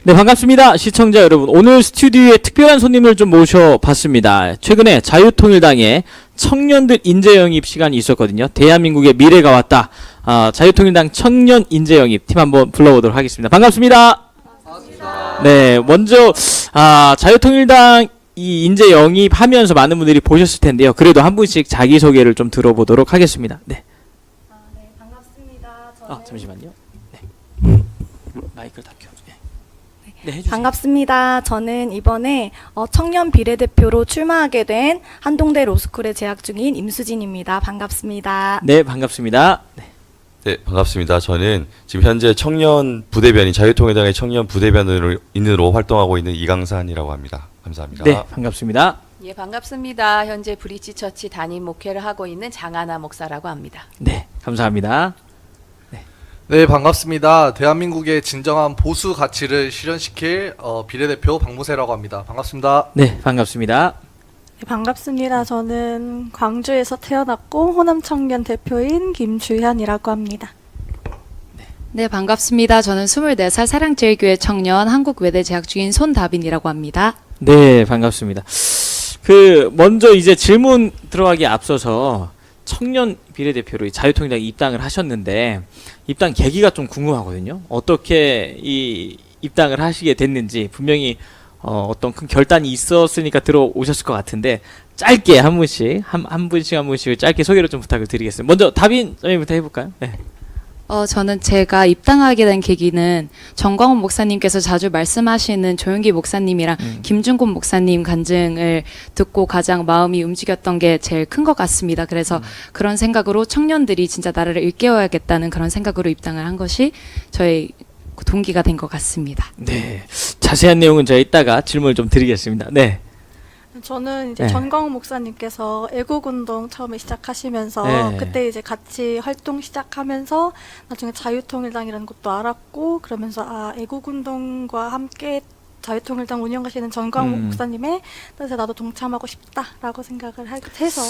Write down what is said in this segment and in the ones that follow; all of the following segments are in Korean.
네, 반갑습니다. 시청자 여러분. 오늘 스튜디오에 특별한 손님을 좀 모셔봤습니다. 최근에 자유통일당에 청년들 인재영입 시간이 있었거든요. 대한민국의 미래가 왔다. 자유통일당 청년 인재영입 팀 한번 불러보도록 하겠습니다. 반갑습니다. 반갑습니다. 네, 먼저 자유통일당 이 인재 영입하면서 많은 분들이 보셨을 텐데요. 그래도 한 분씩 자기소개를 좀 들어보도록 하겠습니다. 네. 네, 반갑습니다. 저는 잠시만요. 네. 마이크를 다 켜. 네, 해주세요. 반갑습니다. 저는 이번에 청년 비례대표로 출마하게 된 한동대 로스쿨에 재학 중인 임수진입니다. 반갑습니다. 네, 반갑습니다. 네. 네, 반갑습니다. 저는 지금 현재 청년 부대변인, 자유통일당의 청년 부대변인으로 활동하고 있는 이강산이라고 합니다. 감사합니다. 네, 반갑습니다. 예, 반갑습니다. 현재 브리지 처치 담임 목회를 하고 있는 장하나 목사라고 합니다. 네, 감사합니다. 네, 반갑습니다. 대한민국의 진정한 보수 가치를 실현시킬 비례대표 박무세라고 합니다. 반갑습니다. 네, 반갑습니다. 네, 반갑습니다. 저는 광주에서 태어났고 호남 청년 대표인 김주현이라고 합니다. 네, 반갑습니다. 저는 24살 사랑제일교회 청년 한국외대 재학 중인 손다빈이라고 합니다. 네, 반갑습니다. 먼저 이제 질문 들어가기에 앞서서 청년 비례대표로 자유통일당에 입당을 하셨는데 입당 계기가 좀 궁금하거든요. 어떻게 이 입당을 하시게 됐는지 분명히 어떤 큰 결단이 있었으니까 들어오셨을 것 같은데 짧게 한 분씩 한 분씩 짧게 소개를 좀 부탁을 드리겠습니다. 먼저 다빈 선생님부터 해볼까요? 네. 저는 제가 입당하게 된 계기는 정광훈 목사님께서 자주 말씀하시는 조용기 목사님이랑 김준곤 목사님 간증을 듣고 가장 마음이 움직였던 게 제일 큰 것 같습니다. 그래서 그런 생각으로 청년들이 진짜 나라를 일깨워야겠다는 그런 생각으로 입당을 한 것이 저의 동기가 된 것 같습니다. 네. 자세한 내용은 제가 이따가 질문을 좀 드리겠습니다. 네. 저는 이제 네. 전광훈 목사님께서 애국운동 처음에 시작하시면서 네. 그때 이제 같이 활동 시작하면서 나중에 자유통일당이라는 것도 알았고 그러면서 애국운동과 함께 자유통일당 운영하시는 전광훈 목사님의 뜻에 나도 동참하고 싶다라고 생각을 해서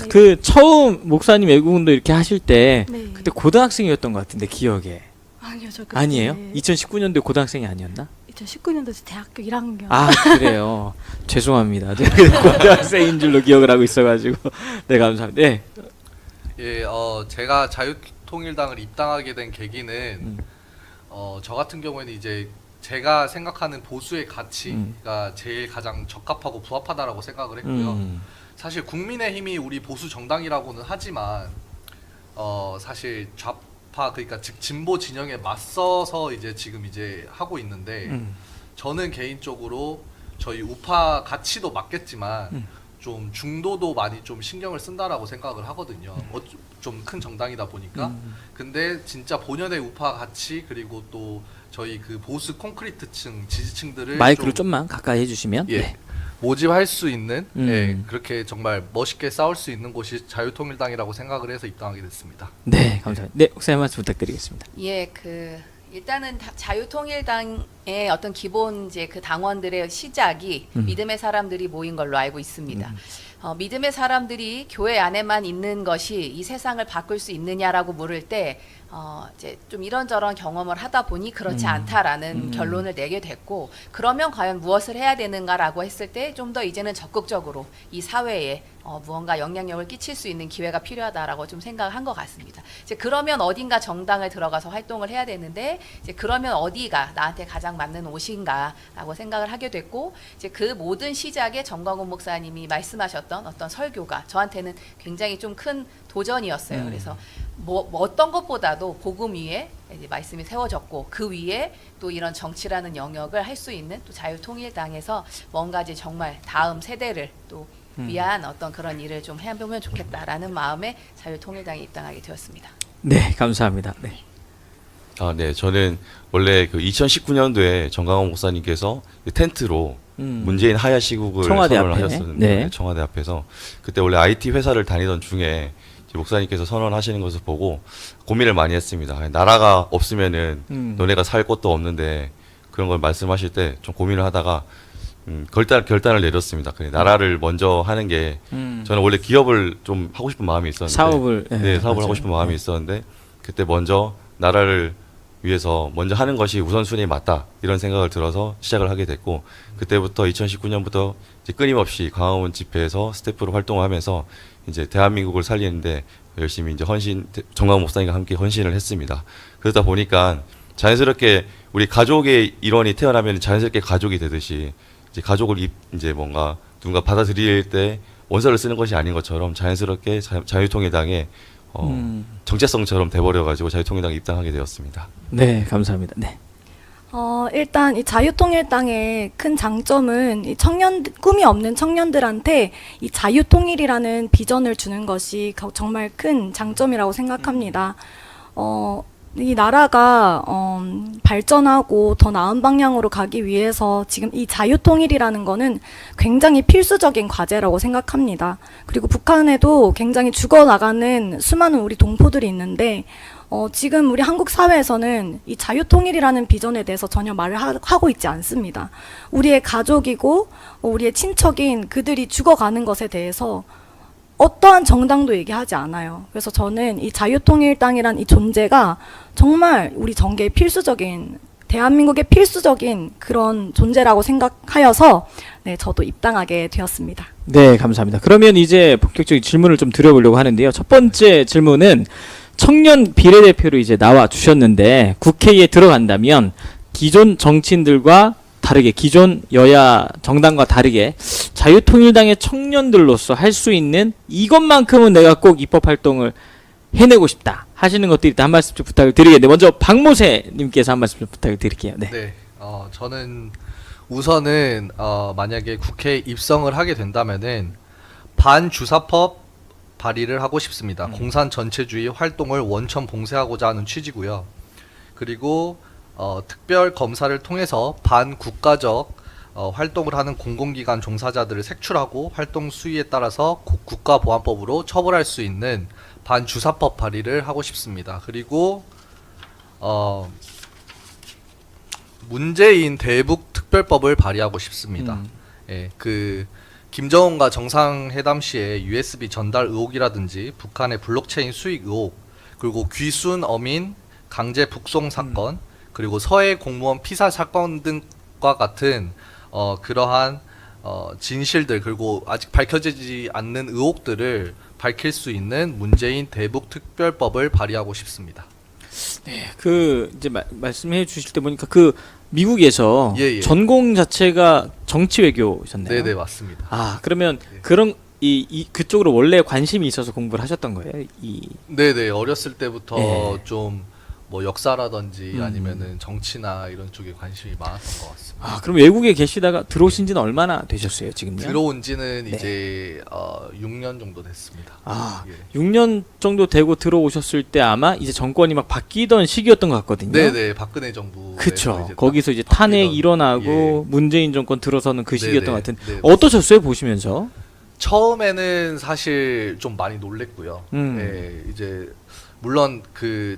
네. 처음 목사님 애국운동 이렇게 하실 때 네. 그때 고등학생이었던 것 같은데 기억에 아니요, 저 그때 아니에요? 2019년도에 고등학생이 아니었나? 2019년도 대학교 1학년. 아, 그래요. 죄송합니다. 제가 고등학생인 줄로 기억을 하고 있어가지고. 네, 감사합니다. 네. 예, 제가 자유통일당을 입당하게 된 계기는 저 같은 경우에는 이제 제가 생각하는 보수의 가치가 제일 가장 적합하고 부합하다라고 생각을 했고요. 사실 국민의힘이 우리 보수 정당이라고는 하지만 사실 좌파 그러니까 즉 진보 진영에 맞서서 이제 지금 이제 하고 있는데 저는 개인적으로 저희 우파 가치도 맞겠지만 좀 중도도 많이 좀 신경을 쓴다라고 생각을 하거든요. 좀 큰 정당이다 보니까. 근데 진짜 본연의 우파 가치 그리고 또 저희 그 보수 콘크리트층 지지층들을 마이크를 좀만 가까이 해주시면. 예, 네. 모집할 수 있는 예, 그렇게 정말 멋있게 싸울 수 있는 곳이 자유통일당이라고 생각을 해서 입당하게 됐습니다. 네, 감사합니다. 네, 목사님 말씀 부탁드리겠습니다. 예, 일단은 자유통일당의 어떤 기본 이제 그 당원들의 시작이 믿음의 사람들이 모인 걸로 알고 있습니다. 믿음의 사람들이 교회 안에만 있는 것이 이 세상을 바꿀 수 있느냐라고 물을 때 이제 좀 이런저런 경험을 하다 보니 그렇지 않다라는 결론을 내게 됐고 그러면 과연 무엇을 해야 되는가라고 했을 때 좀 더 이제는 적극적으로 이 사회에 무언가 영향력을 끼칠 수 있는 기회가 필요하다라고 좀 생각을 한 것 같습니다. 이제 그러면 어딘가 정당을 들어가서 활동을 해야 되는데 이제 그러면 어디가 나한테 가장 맞는 옷인가라고 생각을 하게 됐고 이제 그 모든 시작에 정광훈 목사님이 말씀하셨던 어떤 설교가 저한테는 굉장히 좀 큰 도전이었어요. 그래서 뭐 어떤 것보다도 복음 위에 이제 말씀이 세워졌고 그 위에 또 이런 정치라는 영역을 할 수 있는 또 자유통일당에서 뭔가 이제 정말 다음 세대를 또 위한 어떤 그런 일을 좀 해보면 좋겠다라는 마음에 자유통일당에 입당하게 되었습니다. 네, 감사합니다. 네. 네, 저는 원래 그 2019년도에 정강원 목사님께서 그 텐트로 문재인 하야 시국을 청와대 선언을 앞에. 하셨었는데 네. 청와대 앞에서 그때 원래 IT 회사를 다니던 중에 목사님께서 선언하시는 것을 보고 고민을 많이 했습니다. 나라가 없으면은 너네가 살 곳도 없는데 그런 걸 말씀하실 때 좀 고민을 하다가 결단을 내렸습니다. 나라를 먼저 하는 게 저는 원래 기업을 좀 하고 싶은 마음이 있었는데 사업을 네, 사업을 맞아요. 하고 싶은 마음이 있었는데 그때 먼저 나라를 위해서 먼저 하는 것이 우선순위에 맞다 이런 생각을 들어서 시작을 하게 됐고 그때부터 2019년부터 이제 끊임없이 광화문 집회에서 스태프로 활동하면서 이제 대한민국을 살리는데 열심히 이제 정광훈 목사님과 함께 헌신을 했습니다. 그러다 보니까 자연스럽게 우리 가족의 일원이 태어나면 자연스럽게 가족이 되듯이 이제 가족을 이제 뭔가 누군가 받아들일 때 원서를 쓰는 것이 아닌 것처럼 자연스럽게 자유통일당의 정체성처럼 돼버려가지고 자유통일당에 입당하게 되었습니다. 네, 감사합니다. 네. 일단 이 자유통일당의 큰 장점은 이 꿈이 없는 청년들한테 이 자유통일이라는 비전을 주는 것이 정말 큰 장점이라고 생각합니다. 이 나라가 발전하고 더 나은 방향으로 가기 위해서 지금 이 자유통일이라는 거는 굉장히 필수적인 과제라고 생각합니다. 그리고 북한에도 굉장히 죽어나가는 수많은 우리 동포들이 있는데 지금 우리 한국 사회에서는 이 자유통일이라는 비전에 대해서 전혀 말을 하고 있지 않습니다. 우리의 가족이고 우리의 친척인 그들이 죽어가는 것에 대해서 어떠한 정당도 얘기하지 않아요. 그래서 저는 이 자유통일당이란 이 존재가 정말 우리 정계의 필수적인, 대한민국의 필수적인 그런 존재라고 생각하여서 네, 저도 입당하게 되었습니다. 네, 감사합니다. 그러면 이제 본격적인 질문을 좀 드려보려고 하는데요. 첫 번째 질문은 청년 비례대표로 이제 나와 주셨는데 국회에 들어간다면 기존 정치인들과 다르게 기존 여야 정당과 다르게 자유통일당의 청년들로서 할 수 있는 이것만큼은 내가 꼭 입법 활동을 해내고 싶다 하시는 것들이 있다 한 말씀 좀 부탁을 드리겠는데 먼저 박모세님께서 한 말씀 좀 부탁을 드릴게요. 네. 네, 저는 우선은 만약에 국회에 입성을 하게 된다면은 반주사법 발의를 하고 싶습니다. 공산 전체주의 활동을 원천 봉쇄하고자 하는 취지고요. 그리고 특별 검사를 통해서 반국가적 활동을 하는 공공기관 종사자들을 색출하고 활동 수위에 따라서 국가보안법으로 처벌할 수 있는 반주사법 발의를 하고 싶습니다. 그리고 문재인 대북 특별법을 발의하고 싶습니다. 예, 김정은과 정상회담 시에 USB 전달 의혹이라든지 북한의 블록체인 수익 의혹, 그리고 귀순 어민 강제 북송 사건, 그리고 서해 공무원 피살 사건 등과 같은 그러한 진실들, 그리고 아직 밝혀지지 않는 의혹들을 밝힐 수 있는 문재인 대북 특별법을 발의하고 싶습니다. 네, 이제 말씀해 주실 때 보니까 미국에서 예. 전공 자체가 정치 외교셨나요? 네네, 맞습니다. 아, 그러면 네. 그런 그쪽으로 원래 관심이 있어서 공부를 하셨던 거예요? 네네, 어렸을 때부터 예. 좀 뭐 역사라든지 아니면은 정치나 이런 쪽에 관심이 많았던 것 같습니다. 아, 그럼 외국에 계시다가 들어오신 지는 얼마나 되셨어요, 지금요? 들어온 지는 네. 이제 6년 정도 됐습니다. 아, 예. 6년 정도 되고 들어오셨을 때 아마 이제 정권이 막 바뀌던 시기였던 것 같거든요. 네네, 박근혜 정부. 그쵸. 거기서 이제 탄핵 일어나고 문재인 정권 들어서는 그 시기였던 것 네네. 같은. 네, 어떠셨어요, 보시면서? 처음에는 사실 좀 많이 놀랬고요. 예, 이제 물론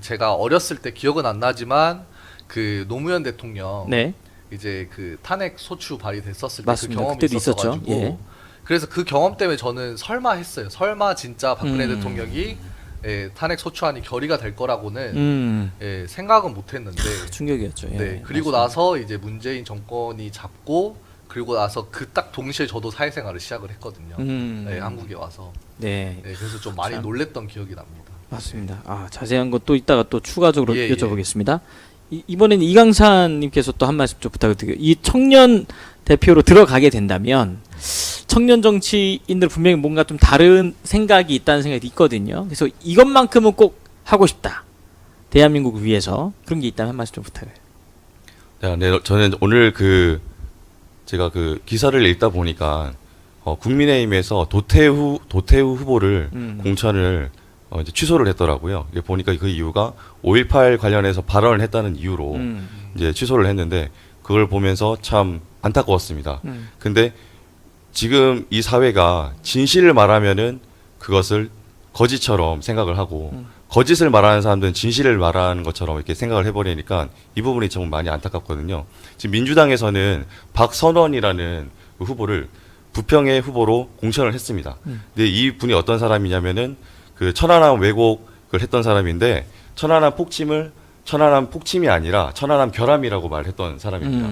제가 어렸을 때 기억은 안 나지만 노무현 대통령 네. 이제 탄핵 소추 발의됐었을 때 그 맞습니다. 경험이 그때도 있었어가지고 있었죠. 예. 그래서 그 경험 때문에 저는 설마 했어요. 설마 진짜 박근혜 대통령이 탄핵 소추안이 결의가 될 거라고는 생각은 못했는데 충격이었죠. 예. 네, 그리고 맞습니다. 나서 이제 문재인 정권이 잡고 그리고 나서 딱 동시에 저도 사회생활을 시작을 했거든요. 네, 한국에 와서. 네. 네, 그래서 좀 많이 참. 놀랬던 기억이 납니다. 맞습니다. 아, 자세한 것 또 이따가 또 추가적으로 예, 여쭤보겠습니다. 이번에는 이강산님께서 또 한 말씀 좀 부탁을 드려요. 이 청년 대표로 들어가게 된다면 청년 정치인들 분명히 뭔가 좀 다른 생각이 있다는 생각이 있거든요. 그래서 이것만큼은 꼭 하고 싶다. 대한민국을 위해서 그런 게 있다면 한 말씀 좀 부탁해요. 네, 저는 오늘 제가 기사를 읽다 보니까 국민의힘에서 도태우 후보를 공천을 이제 취소를 했더라고요. 이게 보니까 그 이유가 5.18 관련해서 발언을 했다는 이유로 이제 취소를 했는데 그걸 보면서 참 안타까웠습니다. 근데 지금 이 사회가 진실을 말하면은 그것을 거짓처럼 생각을 하고 거짓을 말하는 사람들은 진실을 말하는 것처럼 이렇게 생각을 해버리니까 이 부분이 정말 많이 안타깝거든요. 지금 민주당에서는 박선원이라는 후보를 부평의 후보로 공천을 했습니다. 근데 이 분이 어떤 사람이냐면은 천안함 왜곡을 했던 사람인데 천안함 폭침을 천안함 폭침이 아니라 천안함 결함이라고 말했던 사람입니다.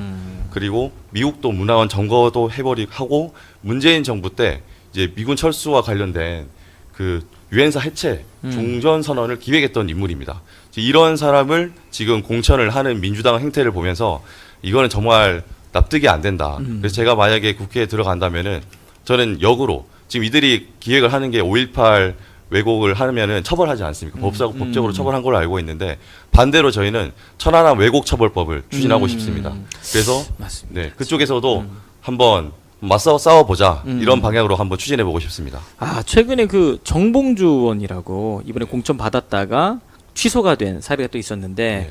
그리고 미국도 문화원 점거도 하고 문재인 정부 때 이제 미군 철수와 관련된 그 유엔사 해체 종전 선언을 기획했던 인물입니다. 이런 사람을 지금 공천을 하는 민주당 행태를 보면서 이거는 정말 납득이 안 된다. 그래서 제가 만약에 국회에 들어간다면은 저는 역으로 지금 이들이 기획을 하는 게 5.18 왜곡을 하면은 처벌하지 않습니까? 법적으로 처벌한 걸로 알고 있는데 반대로 저희는 천안함 왜곡 처벌법을 추진하고 싶습니다. 그래서 맞습니다. 네, 그쪽에서도 한번 맞서 싸워보자 이런 방향으로 한번 추진해보고 싶습니다. 아, 최근에 그 정봉주 의원이라고 이번에 공천 받았다가 취소가 된 사례가 또 있었는데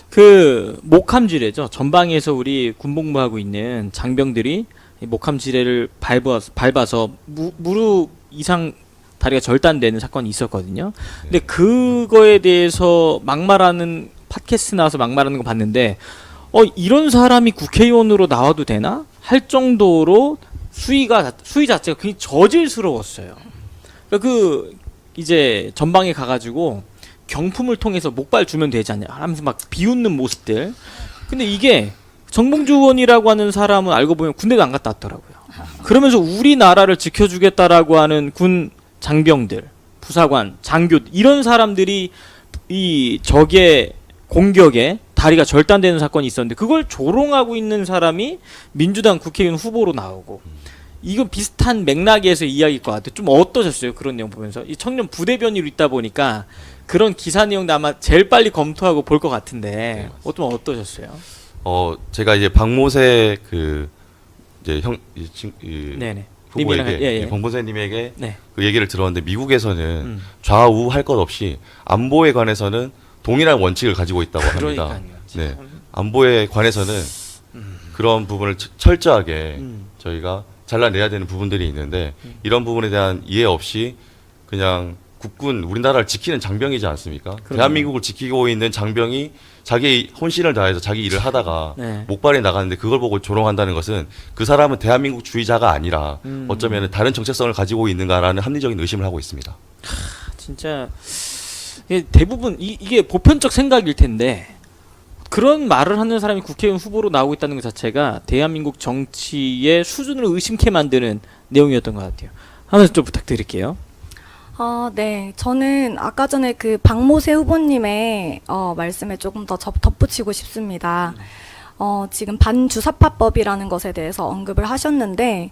그 목함지뢰죠. 전방에서 우리 군복무하고 있는 장병들이 이 목함지뢰를 밟아서 무릎 이상 다리가 절단되는 사건이 있었거든요. 근데 그거에 대해서 막말하는 팟캐스트 나와서 막말하는 거 봤는데 이런 사람이 국회의원으로 나와도 되나? 할 정도로 수위 자체가 굉장히 저질스러웠어요. 그러니까 이제 전방에 가가지고 경품을 통해서 목발 주면 되지 않냐 하면서 막 비웃는 모습들. 근데 이게 정봉주 의원이라고 하는 사람은 알고 보면 군대도 안 갔다 왔더라고요. 그러면서 우리나라를 지켜주겠다라고 하는 군 장병들, 부사관, 장교 이런 사람들이 이 적의 공격에 다리가 절단되는 사건이 있었는데 그걸 조롱하고 있는 사람이 민주당 국회의원 후보로 나오고 이건 비슷한 맥락에서 이야기일 것 같아요. 좀 어떠셨어요? 그런 내용 보면서 이 청년 부대변인으로 있다 보니까 그런 기사 내용도 아마 제일 빨리 검토하고 볼 것 같은데 좀 어떠셨어요? 제가 이제 박모세 이제 네네. 후보에게 박모세님에게 네. 그 얘기를 들었는데 미국에서는 좌우 할 것 없이 안보에 관해서는 동일한 원칙을 가지고 있다고 합니다. 그러니까요. 네, 안보에 관해서는 그런 부분을 철저하게 저희가 잘라내야 되는 부분들이 있는데 이런 부분에 대한 이해 없이 그냥 국군 우리나라를 지키는 장병이지 않습니까? 대한민국을 지키고 있는 장병이 자기 혼신을 다해서 자기 일을 하다가 네. 목발이 나가는데 그걸 보고 조롱한다는 것은 그 사람은 대한민국 주의자가 아니라 어쩌면 다른 정체성을 가지고 있는가라는 합리적인 의심을 하고 있습니다. 진짜 이게 대부분 이게 보편적 생각일 텐데 그런 말을 하는 사람이 국회의원 후보로 나오고 있다는 것 자체가 대한민국 정치의 수준을 의심케 만드는 내용이었던 것 같아요. 하나 좀 부탁드릴게요. 네. 저는 아까 전에 그 박모세 후보님의 말씀에 조금 더 덧붙이고 싶습니다. 지금 반주사파법이라는 것에 대해서 언급을 하셨는데,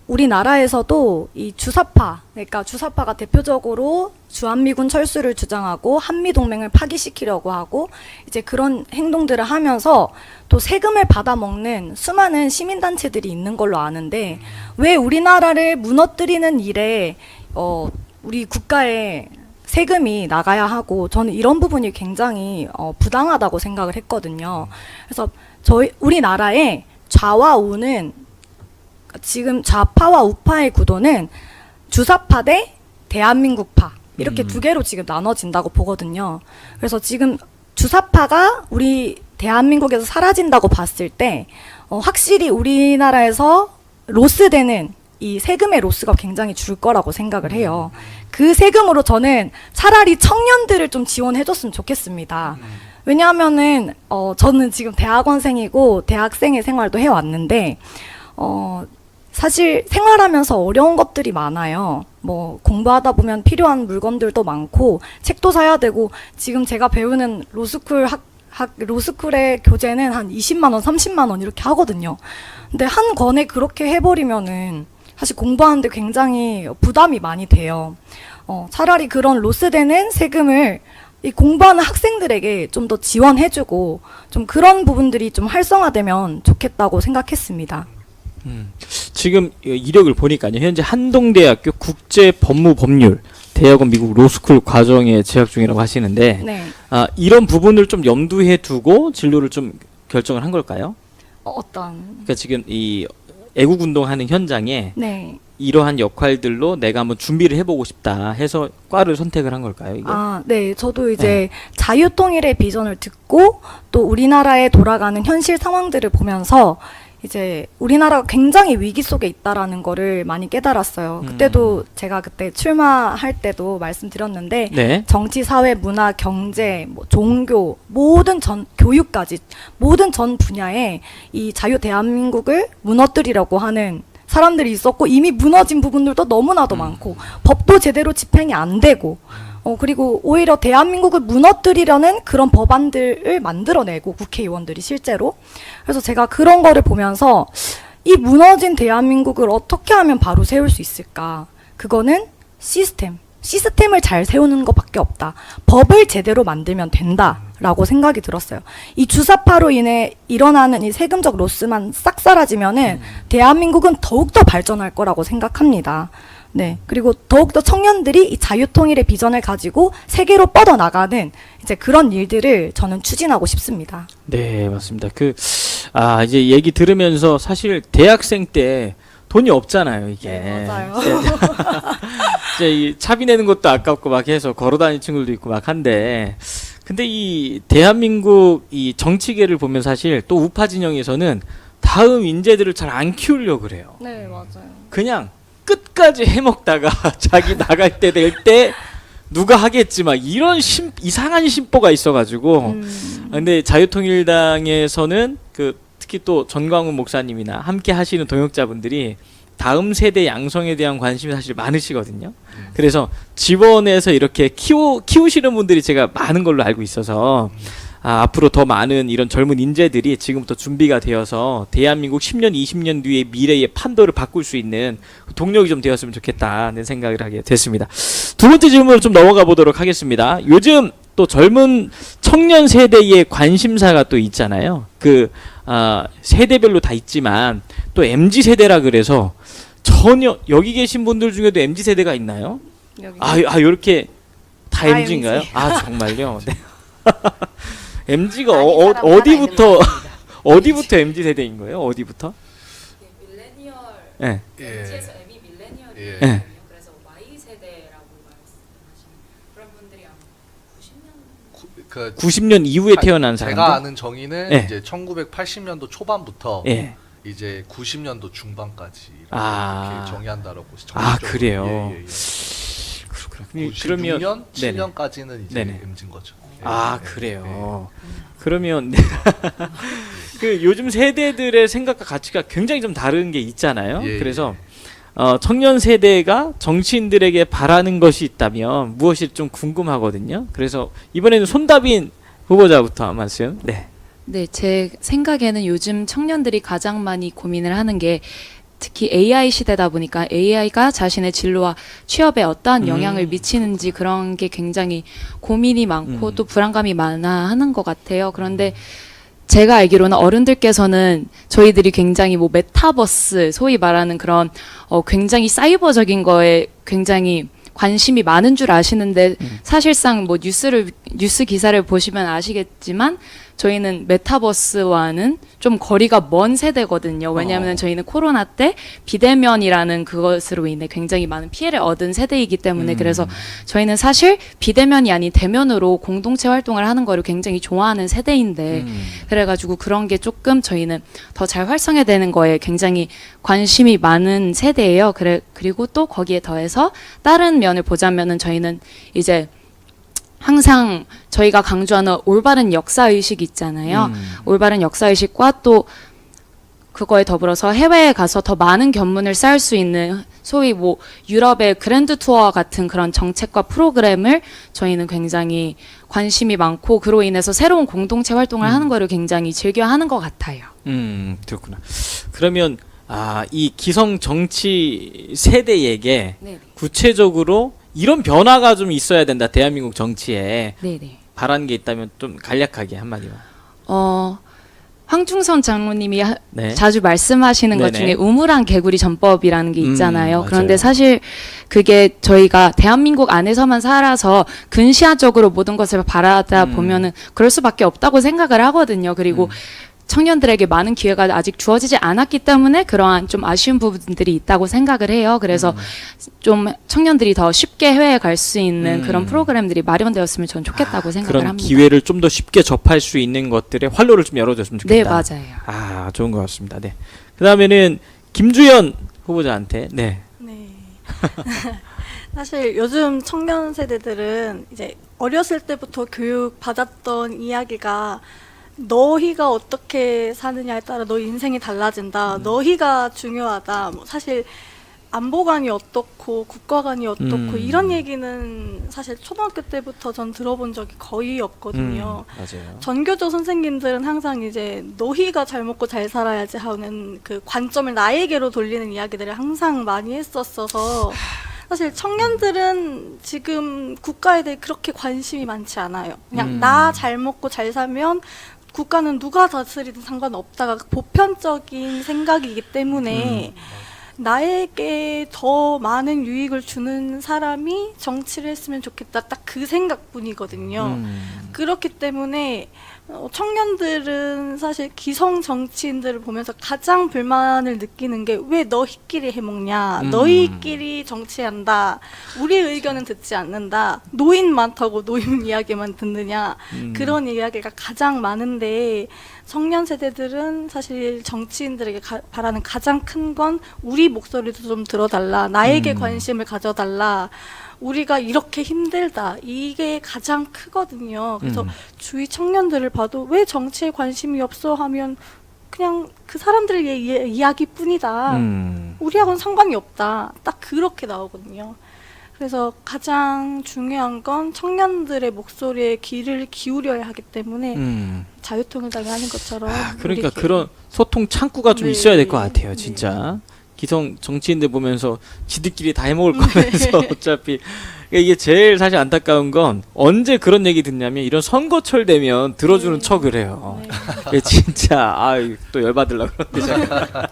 우리나라에서도 이 주사파, 그러니까 주사파가 대표적으로 주한미군 철수를 주장하고 한미동맹을 파기시키려고 하고 이제 그런 행동들을 하면서 또 세금을 받아먹는 수많은 시민단체들이 있는 걸로 아는데 왜 우리나라를 무너뜨리는 일에 우리 국가에 세금이 나가야 하고 저는 이런 부분이 굉장히 부당하다고 생각을 했거든요. 그래서 우리나라의 좌와 우는 지금 좌파와 우파의 구도는 주사파 대 대한민국파 이렇게 두 개로 지금 나눠진다고 보거든요. 그래서 지금 주사파가 우리 대한민국에서 사라진다고 봤을 때 확실히 우리나라에서 로스되는 이 세금의 로스가 굉장히 줄 거라고 생각을 해요. 그 세금으로 저는 차라리 청년들을 좀 지원해줬으면 좋겠습니다. 왜냐하면은 저는 지금 대학원생이고 대학생의 생활도 해왔는데 사실 생활하면서 어려운 것들이 많아요. 뭐 공부하다 보면 필요한 물건들도 많고 책도 사야 되고 지금 제가 배우는 로스쿨의 교재는 한 20만 원, 30만 원 이렇게 하거든요. 근데 한 권에 그렇게 해버리면은 사실 공부하는데 굉장히 부담이 많이 돼요. 차라리 그런 로스되는 세금을 이 공부하는 학생들에게 좀 더 지원해주고 좀 그런 부분들이 좀 활성화되면 좋겠다고 생각했습니다. 지금 이력을 보니까요. 현재 한동대학교 국제법무법률 대학원 미국 로스쿨 과정에 재학 중이라고 하시는데 네. 이런 부분을 좀 염두에 두고 진로를 좀 결정을 한 걸까요? 그러니까 지금 이 애국운동하는 현장에 네. 이러한 역할들로 내가 한번 준비를 해보고 싶다 해서 과를 선택을 한 걸까요? 이게? 네. 저도 이제 자유통일의 비전을 듣고 또 우리나라에 돌아가는 현실 상황들을 보면서 이제 우리나라가 굉장히 위기 속에 있다라는 거를 많이 깨달았어요. 그때도 제가 그때 출마할 때도 말씀드렸는데 네. 정치, 사회, 문화, 경제, 뭐 종교 모든 교육까지 모든 전 분야에 이 자유 대한민국을 무너뜨리려고 하는 사람들이 있었고 이미 무너진 부분들도 너무나도 많고 법도 제대로 집행이 안 되고 그리고 오히려 대한민국을 무너뜨리려는 그런 법안들을 만들어내고 국회의원들이 실제로 그래서 제가 그런 거를 보면서 이 무너진 대한민국을 어떻게 하면 바로 세울 수 있을까? 그거는 시스템을 잘 세우는 것밖에 없다. 법을 제대로 만들면 된다라고 생각이 들었어요. 이 주사파로 인해 일어나는 이 세금적 로스만 싹 사라지면은 대한민국은 더욱더 발전할 거라고 생각합니다. 네. 그리고 더욱더 청년들이 이 자유통일의 비전을 가지고 세계로 뻗어나가는 이제 그런 일들을 저는 추진하고 싶습니다. 네, 맞습니다. 이제 얘기 들으면서 사실 대학생 때 돈이 없잖아요, 이게. 네, 맞아요. 이제 이 차비 내는 것도 아깝고 막 해서 걸어 다니는 친구들도 있고 막 한데, 근데 이 대한민국 이 정치계를 보면 사실 또 우파 진영에서는 다음 인재들을 잘 안 키우려고 그래요. 네, 맞아요. 그냥 끝까지 해먹다가 자기 나갈 때 될 때 누가 하겠지 막 이런 이상한 심보가 있어가지고 근데 자유통일당에서는 특히 또 전광훈 목사님이나 함께 하시는 동역자분들이 다음 세대 양성에 대한 관심이 사실 많으시거든요. 그래서 지원에서 이렇게 키우시는 분들이 제가 많은 걸로 알고 있어서 앞으로 더 많은 이런 젊은 인재들이 지금부터 준비가 되어서 대한민국 10년, 20년 뒤의 미래의 판도를 바꿀 수 있는 동력이 좀 되었으면 좋겠다는 생각을 하게 됐습니다. 두 번째 질문으로 좀 넘어가 보도록 하겠습니다. 요즘 또 젊은 청년 세대의 관심사가 또 있잖아요. 세대별로 다 있지만 또 MZ 세대라 그래서 전혀 여기 계신 분들 중에도 MZ 세대가 있나요? 이렇게 다 다 MZ인가요? MZ. 정말요? 네. MZ가 아닌 사람 하나 어디부터 MZ 세대인 거예요? 어디부터? 밀레니얼 네. MZ에서 M이 밀레니얼이거든요. 네. 그래서 Y 세대라고 말씀하시는 그런 분들이 아마 90년 90년 이후에 태어난 사람들. 제가 아는 정의는 네. 이제 1980년도 초반부터 예. 이제 90년도 중반까지 아. 이렇게 정의한다라고. 그래요. 예. 그렇구나. 96년, 네네. 7년까지는 이제 네네. MZ인 거죠. 그래요. 그러면 요즘 세대들의 생각과 가치가 굉장히 좀 다른 게 있잖아요. 예, 그래서 청년 세대가 정치인들에게 바라는 것이 있다면 무엇이 좀 궁금하거든요. 그래서 이번에는 손다빈 후보자부터 말씀. 네. 네, 제 생각에는 요즘 청년들이 가장 많이 고민을 하는 게 특히 AI 시대다 보니까 AI가 자신의 진로와 취업에 어떠한 영향을 미치는지 그런 게 굉장히 고민이 많고 또 불안감이 많아 하는 것 같아요. 그런데 제가 알기로는 어른들께서는 저희들이 굉장히 뭐 메타버스, 소위 말하는 그런 굉장히 사이버적인 거에 굉장히 관심이 많은 줄 아시는데 사실상 뭐 뉴스 기사를 보시면 아시겠지만 저희는 메타버스와는 좀 거리가 먼 세대거든요. 왜냐하면 저희는 코로나 때 비대면이라는 그것으로 인해 굉장히 많은 피해를 얻은 세대이기 때문에 그래서 저희는 사실 비대면이 아닌 대면으로 공동체 활동을 하는 거를 굉장히 좋아하는 세대인데 그래가지고 그런 게 조금 저희는 더 잘 활성화되는 거에 굉장히 관심이 많은 세대예요. 그리고 또 거기에 더해서 다른 면을 보자면은 저희는 이제 항상 저희가 강조하는 올바른 역사의식 있잖아요. 올바른 역사의식과 또 그거에 더불어서 해외에 가서 더 많은 견문을 쌓을 수 있는 소위 뭐 유럽의 그랜드 투어 같은 그런 정책과 프로그램을 저희는 굉장히 관심이 많고 그로 인해서 새로운 공동체 활동을 하는 거를 굉장히 즐겨하는 것 같아요. 그렇구나. 그러면 이 기성 정치 세대에게 네. 구체적으로 이런 변화가 좀 있어야 된다. 대한민국 정치에 네네. 바라는 게 있다면 좀 간략하게 한마디만. 황충선 장로님이 네. 자주 말씀하시는 것 네네. 중에 우물안 개구리 전법이라는 게 있잖아요. 맞아요. 그런데 사실 그게 저희가 대한민국 안에서만 살아서 근시안적으로 모든 것을 바라다 보면은 그럴 수밖에 없다고 생각을 하거든요. 그리고 청년들에게 많은 기회가 아직 주어지지 않았기 때문에 그러한 좀 아쉬운 부분들이 있다고 생각을 해요. 그래서 좀 청년들이 더 쉽게 해외에 갈 수 있는 그런 프로그램들이 마련되었으면 전 좋겠다고 생각을 그런 합니다. 기회를 좀 더 쉽게 접할 수 있는 것들의 활로를 좀 열어줬으면 네, 좋겠다. 맞아요. 아, 좋은 것 같습니다. 네. 그다음에는 김주연 후보자한테 네. 네. 사실 요즘 청년 세대들은 이제 어렸을 때부터 교육 받았던 이야기가 너희가 어떻게 사느냐에 따라 너 인생이 달라진다. 너희가 중요하다. 뭐 사실 안보관이 어떻고 국가관이 어떻고 이런 얘기는 사실 초등학교 때부터 전 들어본 적이 거의 없거든요. 맞아요. 전교조 선생님들은 항상 이제 너희가 잘 먹고 잘 살아야지 하는 그 관점을 나에게로 돌리는 이야기들을 항상 많이 했었어서 사실 청년들은 지금 국가에 대해 그렇게 관심이 많지 않아요. 그냥 나 잘 먹고 잘 살면 국가는 누가 다스리든 상관없다가 보편적인 생각이기 때문에 나에게 더 많은 유익을 주는 사람이 정치를 했으면 좋겠다. 딱 그 생각뿐이거든요. 그렇기 때문에 청년들은 사실 기성 정치인들을 보면서 가장 불만을 느끼는 게 왜 너희끼리 해먹냐. 너희끼리 정치한다. 우리의 의견은 듣지 않는다. 노인 많다고 노인 이야기만 듣느냐. 그런 이야기가 가장 많은데 청년 세대들은 사실 정치인들에게 바라는 가장 큰 건 우리 목소리도 좀 들어달라. 나에게 관심을 가져달라. 우리가 이렇게 힘들다. 이게 가장 크거든요. 그래서 주위 청년들을 봐도 왜 정치에 관심이 없어 하면 그냥 그 사람들의 이야기뿐이다. 우리하고는 상관이 없다. 딱 그렇게 나오거든요. 그래서 가장 중요한 건 청년들의 목소리에 귀를 기울여야 하기 때문에 자유통일당이 하는 것처럼 그러니까 우리 그런 소통 창구가 좀 네. 있어야 될 것 같아요, 진짜. 기성 정치인들 보면서 지들끼리 다 해먹을 거면서 어차피 그러니까 이게 제일 사실 안타까운 건 언제 그런 얘기 듣냐면 이런 선거철 되면 들어주는 척을 해요. 네. 진짜 또 열받으려고 그러는데 제가.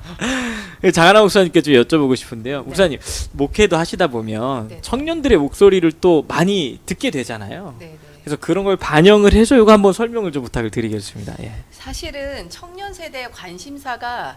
장하나 목사님께 좀 여쭤보고 싶은데요. 목사님 목회도 하시다 보면 네. 청년들의 목소리를 또 많이 듣게 되잖아요. 네, 네. 그래서 그런 걸 반영을 해서 이거 한번 설명을 좀 부탁을 드리겠습니다. 예. 사실은 청년 세대의 관심사가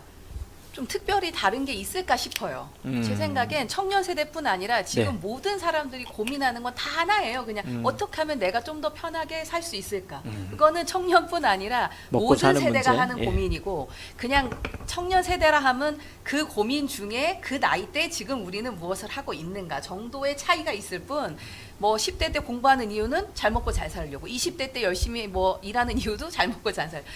좀 특별히 다른 게 있을까 싶어요. 제 생각엔 청년 세대뿐 아니라 지금 네. 모든 사람들이 고민하는 건 다 하나예요. 그냥 어떻게 하면 내가 좀 더 편하게 살 수 있을까. 그거는 청년뿐 아니라 먹고 모든 사는 세대가 문제. 하는 예. 고민이고 그냥 청년 세대라 하면 그 고민 중에 그 나이 때 지금 우리는 무엇을 하고 있는가 정도의 차이가 있을 뿐 뭐 10대 때 공부하는 이유는 잘 먹고 잘 살려고 20대 때 열심히 뭐 일하는 이유도 잘 먹고 잘 살려고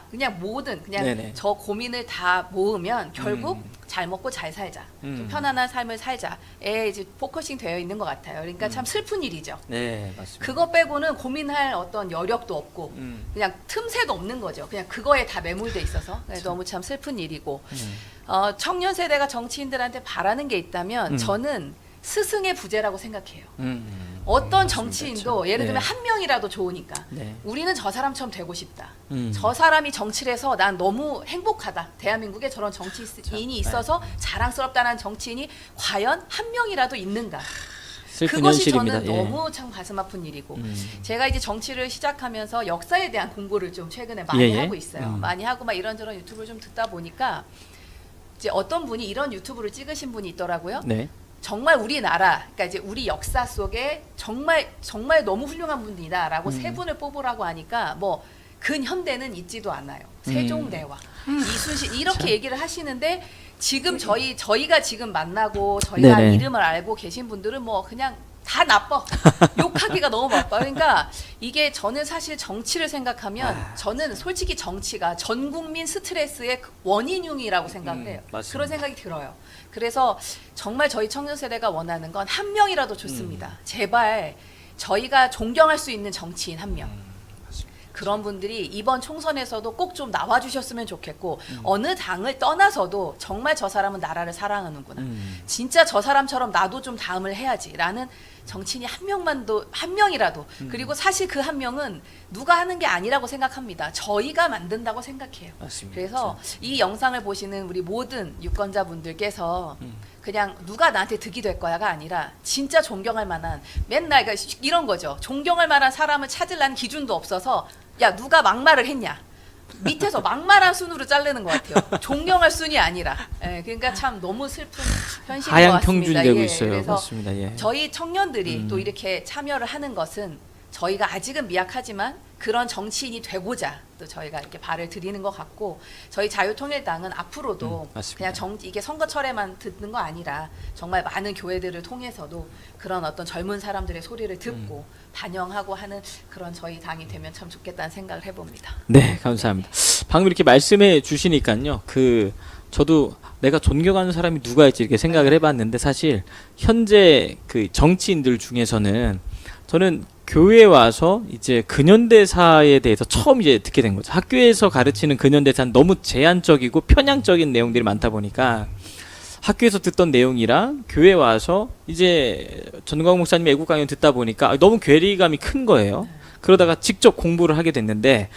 그냥 모든 그냥 네네. 저 고민을 다 모으면 결국 잘 먹고 잘 살자 좀 편안한 삶을 살자에 이제 포커싱 되어 있는 것 같아요. 그러니까 참 슬픈 일이죠. 네, 맞습니다. 그거 빼고는 고민할 어떤 여력도 없고 그냥 틈새도 없는 거죠. 그냥 그거에 다 매몰돼 있어서 너무 참 슬픈 일이고 청년 세대가 정치인들한테 바라는 게 있다면 저는 스승의 부재라고 생각해요. 어떤 정치인도 예를 들면 네. 한 명이라도 좋으니까 네. 우리는 저 사람처럼 되고 싶다. 저 사람이 정치를 해서 난 너무 행복하다. 대한민국에 저런 정치인이 있어서 자랑스럽다는 정치인이 과연 한 명이라도 있는가. 슬픈 그것이 현실입니다. 저는 예. 너무 참 가슴 아픈 일이고 제가 이제 정치를 시작하면서 역사에 대한 공부를 좀 최근에 많이 예, 예. 하고 있어요. 많이 하고 막 이런저런 유튜브를 좀 듣다 보니까 이제 어떤 분이 이런 유튜브를 찍으신 분이 있더라고요. 네. 정말 우리나라, 그러니까 이제 우리 역사 속에 정말 너무 훌륭한 분이다라고 세 분을 뽑으라고 하니까 뭐 근현대는 있지도 않아요. 세종대왕, 이순신 이렇게 얘기를 하시는데 지금 저희가 지금 만나고 저희가 네네. 이름을 알고 계신 분들은 뭐 그냥 다 나빠. 욕하기가 너무 바빠. 그러니까 이게 저는 사실 정치를 생각하면 저는 솔직히 정치가 전 국민 스트레스의 원인흉이라고 생각을 해요. 맞습니다. 그런 생각이 들어요. 그래서 정말 저희 청년 세대가 원하는 건 한 명이라도 좋습니다. 제발 저희가 존경할 수 있는 정치인 한 명. 그런 분들이 이번 총선에서도 꼭 좀 나와주셨으면 좋겠고 어느 당을 떠나서도 정말 저 사람은 나라를 사랑하는구나. 진짜 저 사람처럼 나도 좀 다음을 해야지라는 정치인이 한 명이라도 그리고 사실 그 한 명은 누가 하는 게 아니라고 생각합니다. 저희가 만든다고 생각해요. 맞습니다. 그래서 이 영상을 보시는 우리 모든 유권자분들께서 그냥 누가 나한테 득이 될 거야가 아니라 진짜 존경할 만한 맨날 이런 거죠. 존경할 만한 사람을 찾으려는 기준도 없어서 야 누가 막말을 했냐 밑에서 막말한 순으로 자르는 것 같아요. 존경할 순이 아니라. 예, 그러니까 참 너무 슬픈 현실인 것 하향 같습니다. 평준되고 예, 있어요. 그래서 맞습니다. 예. 저희 청년들이 또 이렇게 참여를 하는 것은 저희가 아직은 미약하지만 그런 정치인이 되고자 또 저희가 이렇게 발을 들이는 것 같고, 저희 자유통일당은 앞으로도 맞습니다. 그냥 이게 선거철에만 듣는 거 아니라 정말 많은 교회들을 통해서도 그런 어떤 젊은 사람들의 소리를 듣고 반영하고 하는 그런 저희 당이 되면 참 좋겠다는 생각을 해봅니다. 네, 감사합니다. 방금 이렇게 말씀해 주시니까요. 저도 내가 존경하는 사람이 누가 있지 이렇게 생각을 해봤는데, 사실 현재 그 정치인들 중에서는 저는 교회에 와서 이제 근현대사에 대해서 처음 이제 듣게 된 거죠. 학교에서 가르치는 근현대사는 너무 제한적이고 편향적인 내용들이 많다 보니까 학교에서 듣던 내용이랑 교회 와서 이제 전광훈 목사님 애국 강연 듣다 보니까 너무 괴리감이 큰 거예요. 그러다가 직접 공부를 하게 됐는데,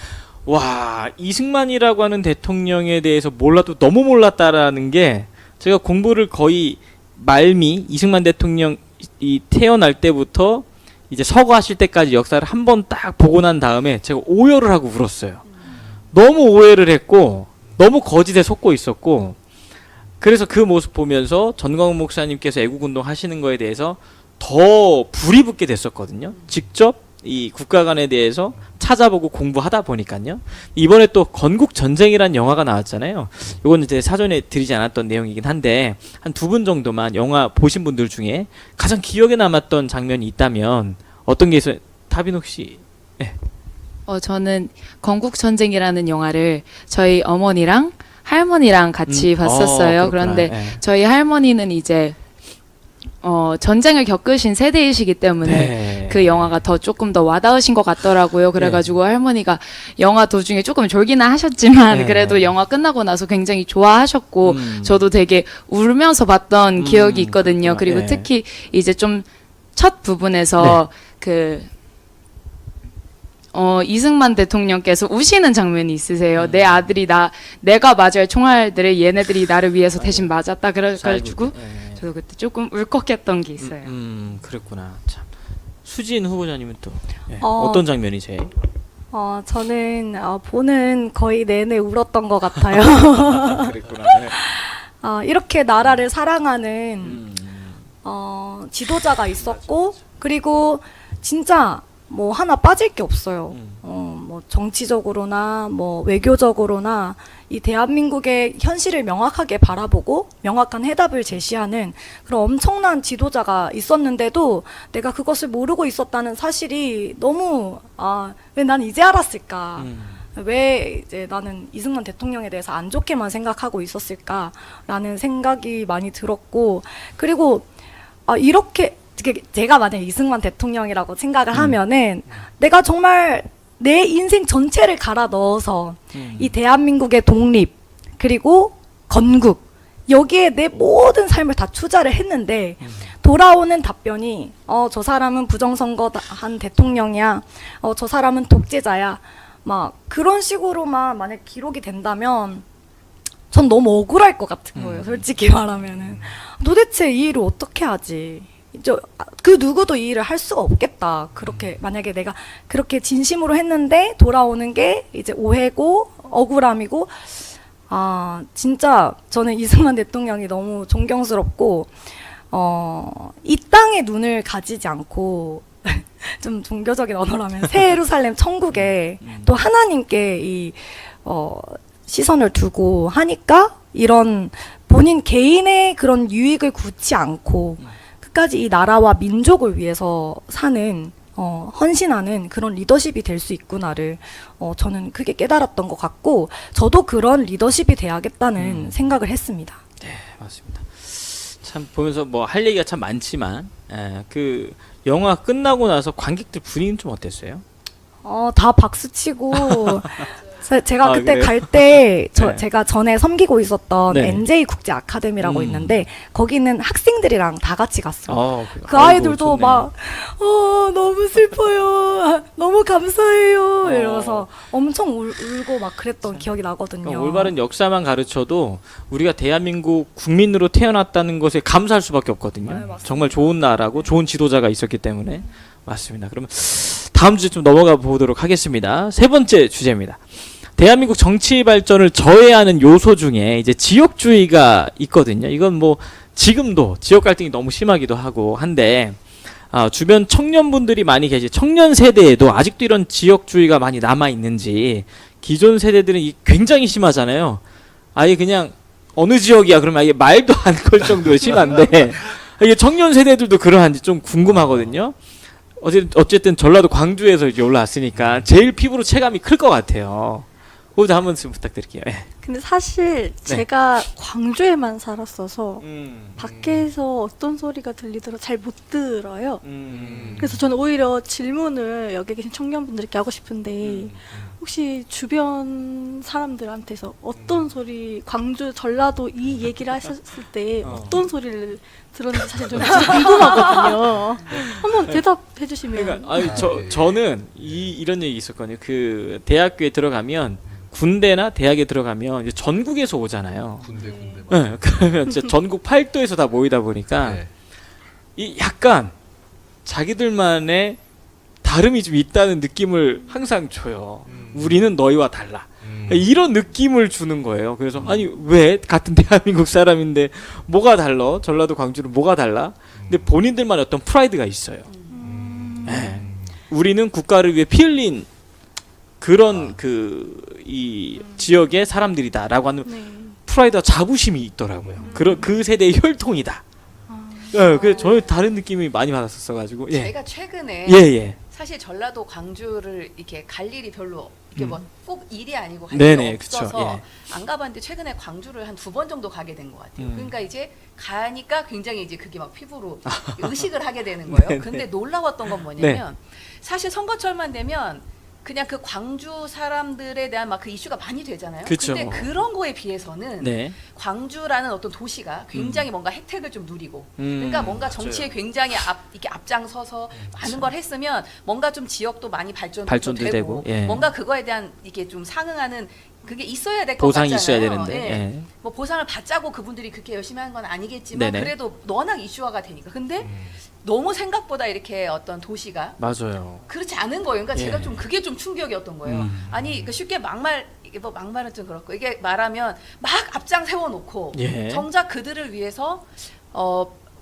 와, 이승만이라고 하는 대통령에 대해서 몰라도 너무 몰랐다라는 게, 제가 공부를 거의 말미 이승만 대통령이 태어날 때부터 이제 서거하실 때까지 역사를 한 번 딱 보고 난 다음에 제가 오열을 하고 울었어요. 너무 오해를 했고 너무 거짓에 속고 있었고, 그래서 그 모습 보면서 전광훈 목사님께서 애국운동 하시는 거에 대해서 더 불이 붙게 됐었거든요. 직접 이 국가관에 대해서 찾아보고 공부하다 보니까요. 이번에 또 건국전쟁이라는 영화가 나왔잖아요. 이거는 이제 사전에 드리지 않았던 내용이긴 한데, 한 2분 정도만 영화 보신 분들 중에 가장 기억에 남았던 장면이 있다면 어떤 게 있어요? 다빈 혹시? 네. 저는 건국전쟁이라는 영화를 저희 어머니랑 할머니랑 같이 봤었어요. 그런데 저희 할머니는 이제 전쟁을 겪으신 세대이시기 때문에 네. 그 영화가 조금 더 와닿으신 것 같더라고요. 그래가지고 할머니가 영화 도중에 조금 졸기는 하셨지만 네. 그래도 영화 끝나고 나서 굉장히 좋아하셨고 저도 되게 울면서 봤던 기억이 있거든요. 그렇구나. 그리고 네. 특히 이제 좀 첫 부분에서 이승만 대통령께서 우시는 장면이 있으세요. 내 아들이 내가 맞을 총알들을 얘네들이 나를 위해서 대신 맞았다. 그래가지고 저도 그때 조금 울컥했던 게 있어요. 그랬구나. 참. 수진 후보자님은 또 어, 어떤 장면이 제일? 저는 보는 거의 내내 울었던 것 같아요. 그랬구나. 이렇게 나라를 사랑하는 지도자가 있었고, 그리고 진짜 뭐 하나 빠질 게 없어요. 뭐 정치적으로나 뭐 외교적으로나 이 대한민국의 현실을 명확하게 바라보고 명확한 해답을 제시하는 그런 엄청난 지도자가 있었는데도 내가 그것을 모르고 있었다는 사실이 너무 왜 난 이제 알았을까? 왜 이제 나는 이승만 대통령에 대해서 안 좋게만 생각하고 있었을까라는 생각이 많이 들었고, 그리고 이렇게 제가 만약에 이승만 대통령이라고 생각을 하면은 내가 정말 내 인생 전체를 갈아 넣어서 이 대한민국의 독립 그리고 건국 여기에 내 모든 삶을 다 투자를 했는데 돌아오는 답변이 저 사람은 부정선거한 대통령이야, 저 사람은 독재자야, 막 그런 식으로만 만약 기록이 된다면 전 너무 억울할 것 같은 거예요. 솔직히 말하면은 도대체 이 일을 어떻게 하지? 그 누구도 이 일을 할 수가 없겠다. 그렇게 만약에 내가 그렇게 진심으로 했는데 돌아오는 게 이제 오해고 억울함이고, 진짜 저는 이승만 대통령이 너무 존경스럽고, 이 땅에 눈을 가지지 않고 좀 종교적인 언어라면 새 예루살렘 천국에 또 하나님께 이 시선을 두고 하니까 이런 본인 개인의 그런 유익을 굳지 않고 끝까지 이 나라와 민족을 위해서 사는 헌신하는 그런 리더십이 될 수 있구나를 저는 크게 깨달았던 것 같고, 저도 그런 리더십이 돼야겠다는 생각을 했습니다. 네, 맞습니다. 참 보면서 뭐 할 얘기가 참 많지만, 그 영화 끝나고 나서 관객들 분위기는 좀 어땠어요? 다 박수치고 제가 그때 그래요? 갈 때 네. 제가 전에 섬기고 있었던 네. NJ 국제 아카데미라고 있는데 거기는 학생들이랑 다 같이 갔어요. 그 아이고, 아이들도 좋네. 막 너무 슬퍼요, 너무 감사해요 이러면서 엄청 울고 막 그랬던 기억이 나거든요. 그러니까 올바른 역사만 가르쳐도 우리가 대한민국 국민으로 태어났다는 것에 감사할 수밖에 없거든요. 네, 맞습니다. 정말 좋은 나라고 좋은 지도자가 있었기 때문에. 맞습니다. 그러면 다음 주제 좀 넘어가 보도록 하겠습니다. 세 번째 주제입니다. 대한민국 정치 발전을 저해하는 요소 중에 이제 지역주의가 있거든요. 이건 뭐 지금도 지역 갈등이 너무 심하기도 하고 한데 주변 청년분들이 많이 계시 청년 세대에도 아직도 이런 지역주의가 많이 남아 있는지 기존 세대들은 굉장히 심하잖아요. 아예 그냥 어느 지역이야 그러면 아예 말도 안 걸 정도로 심한데 이게 청년 세대들도 그러한지 좀 궁금하거든요. 어쨌든 전라도 광주에서 이제 올라왔으니까 제일 피부로 체감이 클 것 같아요. 그거 한번 좀 부탁드릴게요. 예. 근데 사실 제가 광주에만 살았어서 밖에서 어떤 소리가 들리더라 잘 못 들어요. 그래서 저는 오히려 질문을 여기 계신 청년분들께 하고 싶은데 혹시 주변 사람들한테서 어떤 소리, 광주, 전라도 이 얘기를 하셨을 때 어떤 소리를 들었는지 사실 좀 진짜 궁금하거든요. 한번 대답해 주시면. 그러니까 저는 이런 얘기 있었거든요. 그 대학교에 들어가면 군대나 대학에 들어가면 이제 전국에서 오잖아요. 군대. 네, 그러면 이제 전국 팔도에서 다 모이다 보니까 네. 이 약간 자기들만의 다름이 좀 있다는 느낌을 항상 줘요. 우리는 너희와 달라. 이런 느낌을 주는 거예요. 그래서 아니 왜 같은 대한민국 사람인데 뭐가 달라? 전라도 광주는 뭐가 달라? 근데 본인들만의 어떤 프라이드가 있어요. 네. 우리는 국가를 위해 피 흘린 그런 이 지역의 사람들이다라고 하는 네. 프라이드와 자부심이 있더라고요. 그 세대의 혈통이다. 네, 그래서 저는 다른 느낌이 많이 받았었어가지고. 예. 제가 최근에 예. 사실 전라도 광주를 이렇게 갈 일이 별로 이게 뭐 꼭 일이 아니고 갈 네네, 일이 없어서 그쵸, 안 가봤는데 최근에 광주를 한 2번 정도 가게 된 것 같아요. 음. 그러니까 이제 가니까 굉장히 이제 그게 막 피부로 의식을 하게 되는 거예요. 네네. 근데 놀라웠던 건 뭐냐면 사실 선거철만 되면 그냥 그 광주 사람들에 대한 막 그 이슈가 많이 되잖아요. 그쵸. 근데 그런 거에 비해서는 네. 광주라는 어떤 도시가 굉장히 뭔가 혜택을 좀 누리고 그러니까 뭔가 맞아요. 정치에 굉장히 이렇게 앞장서서 많은 걸 했으면 뭔가 좀 지역도 많이 발전도 발전도 되고, 되고, 예. 뭔가 그거에 대한 이게 좀 상응하는 그게 있어야 될 것 보상이 같잖아요. 있어야 되는데. 예. 예. 뭐 보상을 받자고 그분들이 그렇게 열심히 하는 건 아니겠지만 네네. 그래도 워낙 이슈화가 되니까. 근데 너무 생각보다 이렇게 어떤 도시가 맞아요. 그렇지 않은 거예요. 그러니까 예. 제가 좀 그게 좀 충격이었던 거예요. 아니 그 쉽게 이게 뭐 막말은 좀 그렇고 이게 말하면 막 앞장 세워놓고 예. 정작 그들을 위해서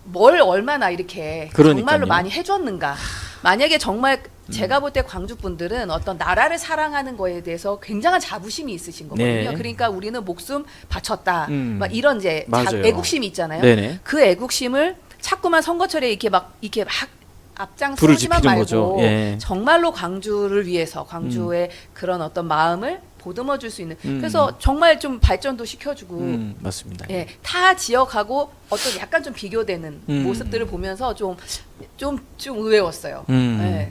뭘 얼마나 이렇게 그러니까요. 정말로 많이 해줬는가. 만약에 정말 제가 볼 때 광주 분들은 어떤 나라를 사랑하는 거에 대해서 굉장한 자부심이 있으신 거거든요. 네. 그러니까 우리는 목숨 바쳤다. 음. 막 이런 이제 맞아요. 애국심이 있잖아요. 네네. 그 애국심을 자꾸만 선거철에 이렇게 막 앞장 불을 서지만 지피는 말고 거죠. 예. 정말로 광주를 위해서 광주의 그런 어떤 마음을 보듬어 줄 수 있는 그래서 정말 좀 발전도 시켜주고 맞습니다. 예, 타 지역하고 어떤 약간 좀 비교되는 모습들을 보면서 좀 의외였어요. 예.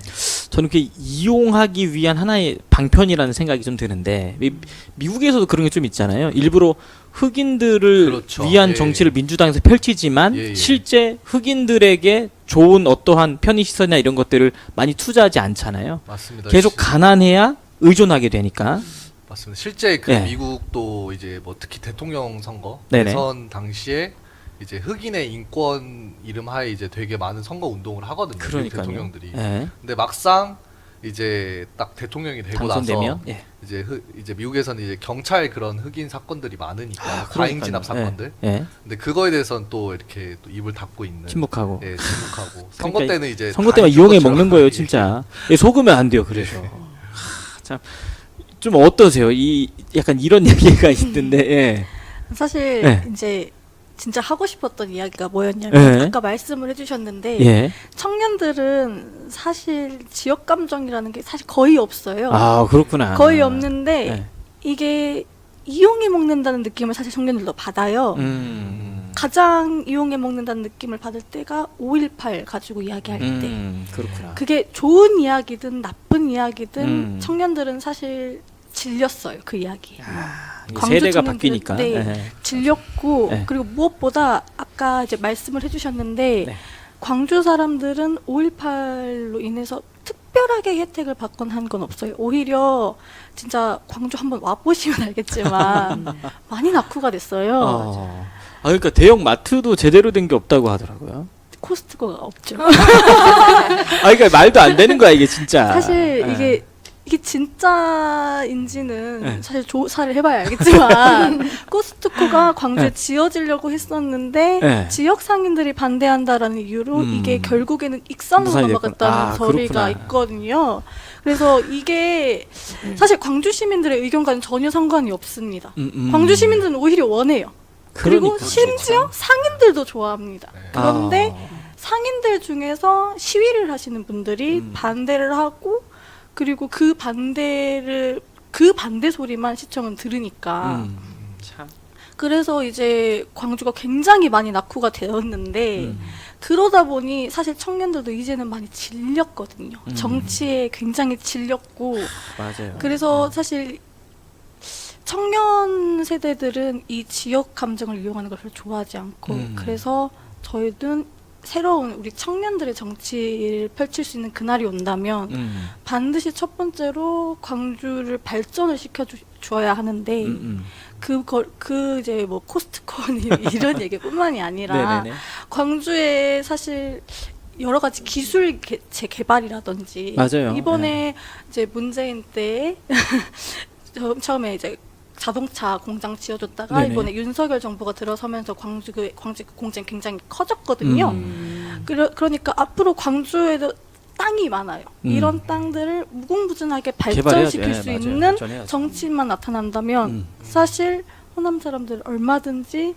저는 그 이용하기 위한 하나의 방편이라는 생각이 좀 드는데 미국에서도 그런 게 좀 있잖아요. 일부러 흑인들을 그렇죠. 위한 예. 정치를 민주당에서 펼치지만 예. 실제 흑인들에게 좋은 어떠한 편의시설이나 이런 것들을 많이 투자하지 않잖아요. 맞습니다. 계속 가난해야 의존하게 되니까. 맞습니다. 실제 그 예. 미국도 이제 뭐 특히 대통령 선거 네네. 대선 당시에 이제 흑인의 인권 이름하에 이제 되게 많은 선거 운동을 하거든요. 미국 그러니까요. 대통령들이. 예. 근데 막상 이제 딱 대통령이 되고 당선되면 나서 예. 이제 미국에서는 이제 경찰 그런 흑인 사건들이 많으니까 과잉 그러니까요. 진압 사건들. 예. 근데 그거에 대해서는 또 이렇게 또 입을 닫고 있는. 침묵하고. 예, 침묵하고. 선거 그러니까 때는 이제 선거 때만 다 이용해 이긴 먹는 것처럼. 거예요, 예. 진짜. 예, 속으면 안 돼요. 그래서 참 좀 어떠세요? 이 약간 이런 얘기가 있던데. 예. 사실 네. 이제 진짜 하고 싶었던 이야기가 뭐였냐면 네. 아까 말씀을 해주셨는데 예. 청년들은 사실 지역 감정이라는 게 사실 거의 없어요. 아 그렇구나. 거의 없는데 네. 이게 이용해 먹는다는 느낌을 사실 청년들도 받아요. 가장 이용해 먹는다는 느낌을 받을 때가 5.18 가지고 이야기할 때. 그렇구나. 그게 좋은 이야기든 나쁜 이야기든 음. 청년들은 사실 질렸어요. 그 이야기에. 이게 광주 세대가 청년들은- 바뀌니까. 네. 예. 질렸고 네. 그리고 무엇보다 아까 이제 말씀을 해주셨는데 네. 광주 사람들은 5.18로 인해서 특별하게 혜택을 받건 한 건 없어요. 오히려 진짜 광주 한번 와보시면 알겠지만 많이 낙후가 됐어요. 아 그러니까 대형 마트도 제대로 된 게 없다고 하더라고요. 코스트코가 없죠. 아 그러니까 말도 안 되는 거야 이게 진짜. 사실 예. 이게 이게 진짜인지는 네. 사실 조사를 해봐야 알겠지만 코스트코가 광주에 네. 지어지려고 했었는데 네. 지역 상인들이 반대한다라는 이유로 이게 결국에는 익산으로 무산이 넘어갔다는 됐구나. 아, 소리가 그렇구나. 있거든요. 그래서 이게 사실 광주 시민들의 의견과는 전혀 상관이 없습니다. 광주 시민들은 오히려 원해요. 그리고 그러니까. 심지어 상인들도 좋아합니다. 그런데 아. 상인들 중에서 시위를 하시는 분들이 반대를 하고 그리고 그 반대 소리만 시청은 들으니까 참. 그래서 이제 광주가 굉장히 많이 낙후가 되었는데 그러다 보니 사실 청년들도 이제는 많이 질렸거든요. 정치에 굉장히 질렸고 맞아요. 그래서 사실 청년 세대들은 이 지역 감정을 이용하는 걸 별로 좋아하지 않고 그래서 저희는 새로운 우리 청년들의 정치를 펼칠 수 있는 그날이 온다면 반드시 첫 번째로 광주를 발전을 시켜 주어야 하는데 그 이제 뭐 코스트코님 이런 얘기뿐만이 아니라 네네네. 광주에 사실 여러 가지 기술 재개발이라든지 맞아요. 이번에 이제 문재인 때 처음에 이제 자동차 공장 지어줬다가 네네. 이번에 윤석열 정부가 들어서면서 광주 공장 굉장히 커졌거든요. 그러니까 앞으로 광주에도 땅이 많아요. 이런 땅들을 무궁무진하게 개발해야죠. 발전시킬 예, 수 맞아요. 있는 발전해야죠. 정치인만 나타난다면 사실 호남 사람들 얼마든지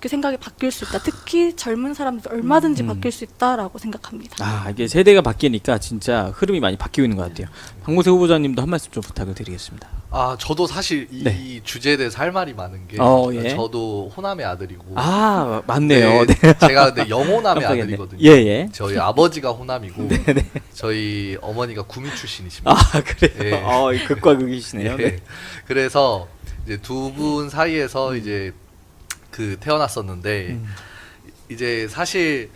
그 생각이 바뀔 수 있다. 특히 젊은 사람들 얼마든지 바뀔 수 있다라고 생각합니다. 아, 이게 세대가 바뀌니까 진짜 흐름이 많이 바뀌고 있는 것 같아요. 박무세 후보자님도 한 말씀 좀 부탁을 드리겠습니다. 아 저도 사실 이 네. 주제에 대해서 할 말이 많은 게 예. 저도 호남의 아들이고 아, 맞네요. 네. 제가 근데 영호남의 깜빡했네. 아들이거든요. 예, 예. 저희 아버지가 호남이고 저희 어머니가 구미 출신이십니다. 아, 그래요. 예. 극과 극이시네요. 예. 네. 그래서 이제 두 분 사이에서 이제 그 태어났었는데 이제 사실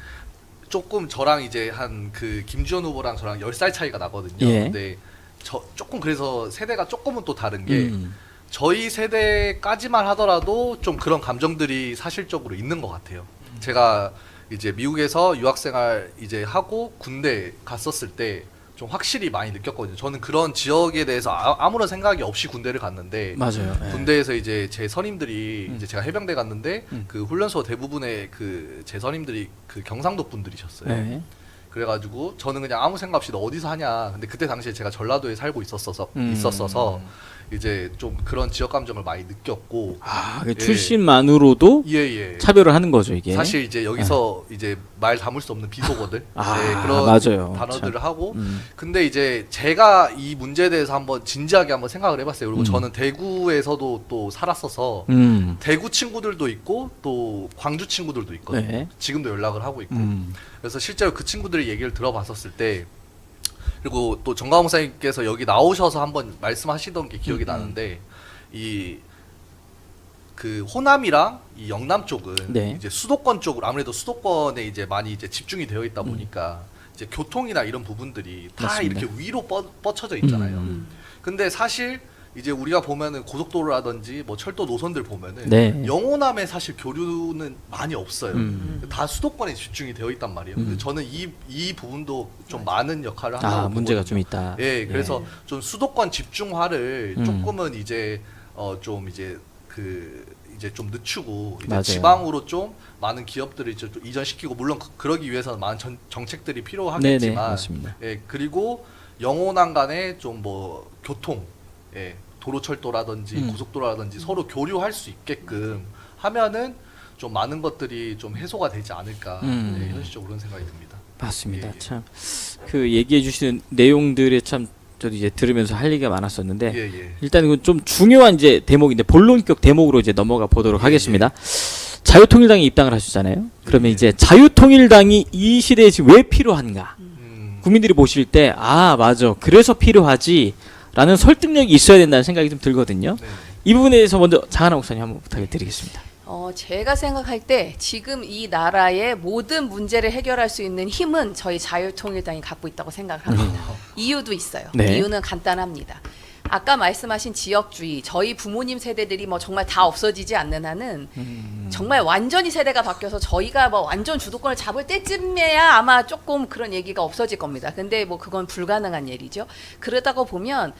조금 저랑 이제 한 그 김주현 후보랑 저랑 10살 차이가 나거든요. 예. 근데 저 조금 그래서 세대가 조금은 또 다른 게 저희 세대까지만 하더라도 좀 그런 감정들이 사실적으로 있는 것 같아요. 제가 이제 미국에서 유학생활 이제 하고 군대 갔었을 때 좀 확실히 많이 느꼈거든요. 저는 그런 지역에 대해서 아무런 생각이 없이 군대를 갔는데 맞아요. 예. 군대에서 이제 제 선임들이 이제 제가 해병대 갔는데 그 훈련소 대부분의 그 제 선임들이 그 경상도 분들이셨어요. 네. 그래가지고 저는 그냥 아무 생각 없이 너 어디서 하냐. 근데 그때 당시에 제가 전라도에 살고 있었어서 이제 좀 그런 지역 감정을 많이 느꼈고 아, 그 출신만으로도 예예. 차별을 하는 거죠, 이게. 사실 이제 여기서 이제 말 담을 수 없는 비속어들 아, 그런 맞아요. 단어들을 참. 하고 근데 이제 제가 이 문제에 대해서 한번 진지하게 한번 생각을 해봤어요. 그리고 저는 대구에서도 또 살았어서 대구 친구들도 있고 또 광주 친구들도 있거든요. 네. 지금도 연락을 하고 있고 그래서 실제로 그 친구들의 얘기를 들어봤었을 때 그리고 또 정가홍 목사님께서 여기 나오셔서 한번 말씀하시던 게 기억이 나는데 이 그 호남이랑 이 영남 쪽은 네. 이제 수도권 쪽으로 아무래도 수도권에 이제 많이 이제 집중이 되어 있다 보니까 이제 교통이나 이런 부분들이 다 맞습니다. 이렇게 위로 뻗쳐져 있잖아요. 근데 사실 이제 우리가 보면은 고속도로라든지 뭐 철도 노선들 보면은 네. 영호남에 사실 교류는 많이 없어요. 다 수도권에 집중이 되어 있단 말이에요. 근데 저는 이 부분도 좀 많은 역할을 한다고 아, 문제가 보거든요. 좀 있다. 예, 그래서 좀 수도권 집중화를 조금은 이제 좀 이제 그 이제 좀 늦추고 이제 맞아요. 지방으로 좀 많은 기업들을 이제 좀 이전시키고 물론 그러기 위해서는 많은 정책들이 필요하겠지만 네네, 맞습니다. 예, 그리고 영호남 간의 좀 뭐 교통 예, 도로철도라든지 고속도로라든지 서로 교류할 수 있게끔 하면은 좀 많은 것들이 좀 해소가 되지 않을까 네, 현실적으로 그런 생각이 듭니다. 맞습니다. 예, 예. 참 그 얘기해 주시는 내용들에 참 저도 이제 들으면서 할 얘기가 많았었는데 예, 예. 일단 이건 좀 중요한 이제 대목인데 본론격 대목으로 이제 넘어가 보도록 예, 하겠습니다. 자유통일당에 입당을 하셨잖아요. 그러면 예. 이제 자유통일당이 이 시대에 지금 왜 필요한가? 국민들이 보실 때 아 맞아 그래서 필요하지라는 설득력이 있어야 된다는 생각이 좀 들거든요. 네. 이 부분에 대해서 먼저 장하나 목사님 한번 부탁드리겠습니다. 제가 생각할 때 지금 이 나라의 모든 문제를 해결할 수 있는 힘은 저희 자유통일당이 갖고 있다고 생각을 합니다. 이유도 있어요. 네. 이유는 간단합니다. 아까 말씀하신 지역주의, 저희 부모님 세대들이 뭐 정말 다 없어지지 않는 한은 정말 완전히 세대가 바뀌어서 저희가 뭐 완전 주도권을 잡을 때쯤에야 아마 조금 그런 얘기가 없어질 겁니다. 근데 뭐 그건 불가능한 일이죠. 그러다가 보면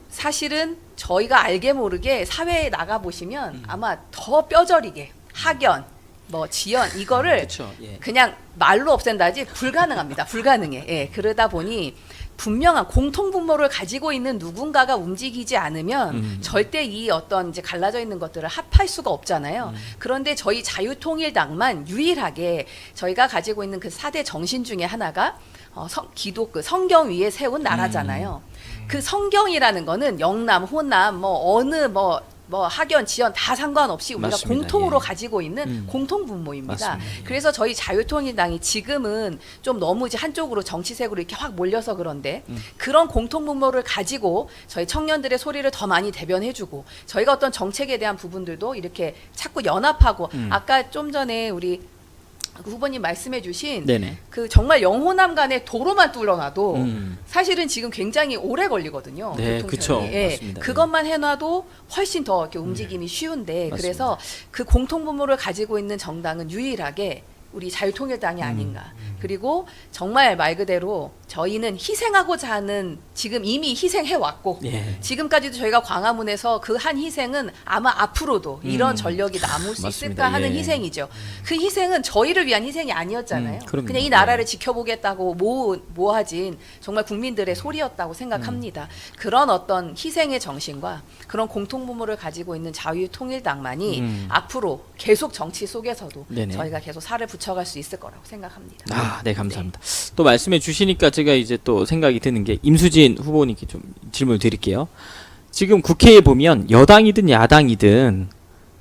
사실은 저희가 알게 모르게 사회에 나가 보시면 아마 더 뼈저리게 학연, 뭐 지연 이거를 그쵸, 예. 그냥 말로 없앤다지 불가능합니다. 불가능해. 예, 그러다 보니 분명한 공통분모를 가지고 있는 누군가가 움직이지 않으면 절대 이 어떤 이제 갈라져 있는 것들을 합할 수가 없잖아요. 그런데 저희 자유통일당만 유일하게 저희가 가지고 있는 그 4대 정신 중에 하나가 기독 그 성경 위에 세운 나라잖아요. 그 성경이라는 거는 영남, 호남, 뭐 어느 뭐 학연, 지연 다 상관없이 우리가 맞습니다. 공통으로 예. 가지고 있는 공통분모입니다. 맞습니다. 예. 그래서 저희 자유통일당이 지금은 좀 너무 이제 한쪽으로 정치색으로 이렇게 확 몰려서 그런데 그런 공통분모를 가지고 저희 청년들의 소리를 더 많이 대변해주고 저희가 어떤 정책에 대한 부분들도 이렇게 자꾸 연합하고 아까 좀 전에 우리 그 후보님 말씀해주신 네네. 그 정말 영호남 간에 도로만 뚫어놔도 음. 사실은 지금 굉장히 오래 걸리거든요. 네, 교통편이. 그쵸. 예, 맞습니다. 그것만 해놔도 훨씬 더 이렇게 움직임이 쉬운데 그래서 그 공통분모를 가지고 있는 정당은 유일하게 우리 자유통일당이 아닌가. 그리고 정말 말 그대로 저희는 희생하고자 하는 지금 이미 희생해왔고 예. 지금까지도 저희가 광화문에서 그 한 희생은 아마 앞으로도 이런 전력이 남을 수 맞습니다. 있을까 하는 예. 희생이죠. 그 희생은 저희를 위한 희생이 아니었잖아요. 그럼요. 그냥 이 나라를 지켜보겠다고 모아진 정말 국민들의 소리였다고 생각합니다. 그런 어떤 희생의 정신과 그런 공통분모를 가지고 있는 자유통일당만이 앞으로 계속 정치 속에서도 네네. 저희가 계속 살을 붙여갈 수 있을 거라고 생각합니다. 아, 네, 감사합니다. 또 말씀해 주시니까 제가 이제 또 생각이 드는 게 임수진 후보님께 좀 질문을 드릴게요. 지금 국회에 보면 여당이든 야당이든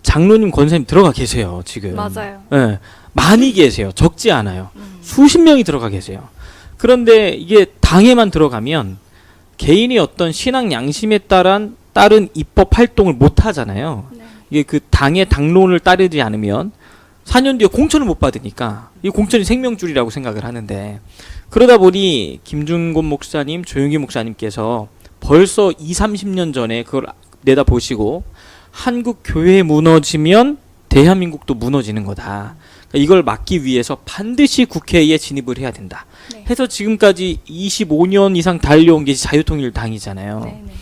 장로님 권사님 들어가 계세요, 지금. 맞아요. 예. 많이 계세요. 적지 않아요. 수십 명이 들어가 계세요. 그런데 이게 당에만 들어가면 개인이 어떤 신앙 양심에 따른 입법 활동을 못 하잖아요. 네. 이게 그 당의 당론을 따르지 않으면 4년 뒤에 공천을 못 받으니까 이 공천이 생명줄이라고 생각을 하는데 그러다 보니 김준곤 목사님, 조영기 목사님께서 벌써 20-30년 전에 그걸 내다보시고 한국 교회 무너지면 대한민국도 무너지는 거다. 그러니까 이걸 막기 위해서 반드시 국회에 진입을 해야 된다. 네. 해서 지금까지 25년 이상 달려온 게 자유통일당이잖아요. 네, 네.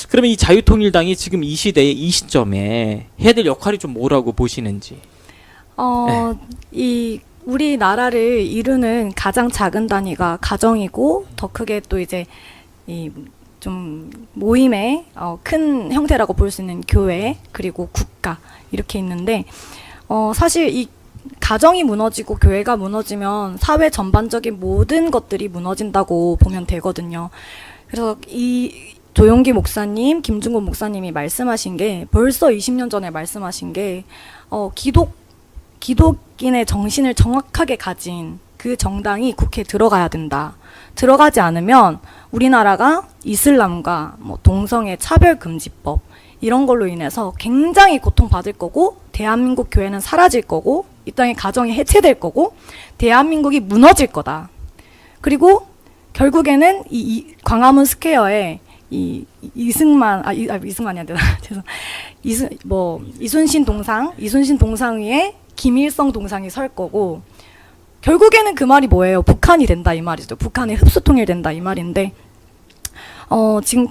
그러면 이 자유통일당이 지금 이 시대에 이 시점에 해야 될 역할이 좀 뭐라고 보시는지. 이 우리나라를 이루는 가장 작은 단위가 가정이고 더 크게 또 이제 이 좀 모임의 큰 형태라고 볼 수 있는 교회 그리고 국가 이렇게 있는데 사실 이 가정이 무너지고 교회가 무너지면 사회 전반적인 모든 것들이 무너진다고 보면 되거든요. 그래서 이 조용기 목사님, 김준곤 목사님이 말씀하신 게 벌써 20년 전에 말씀하신 게 기독인의 정신을 정확하게 가진 그 정당이 국회에 들어가야 된다. 들어가지 않으면 우리나라가 이슬람과 뭐 동성애 차별금지법 이런 걸로 인해서 굉장히 고통받을 거고 대한민국 교회는 사라질 거고 이 땅의 가정이 해체될 거고 대한민국이 무너질 거다. 그리고 결국에는 이 광화문 스퀘어에 이승만이 안 되나 죄송 이순신 동상 위에 김일성 동상이 설 거고 결국에는 그 말이 뭐예요? 북한이 된다 이 말이죠. 북한이 흡수통일된다 이 말인데 지금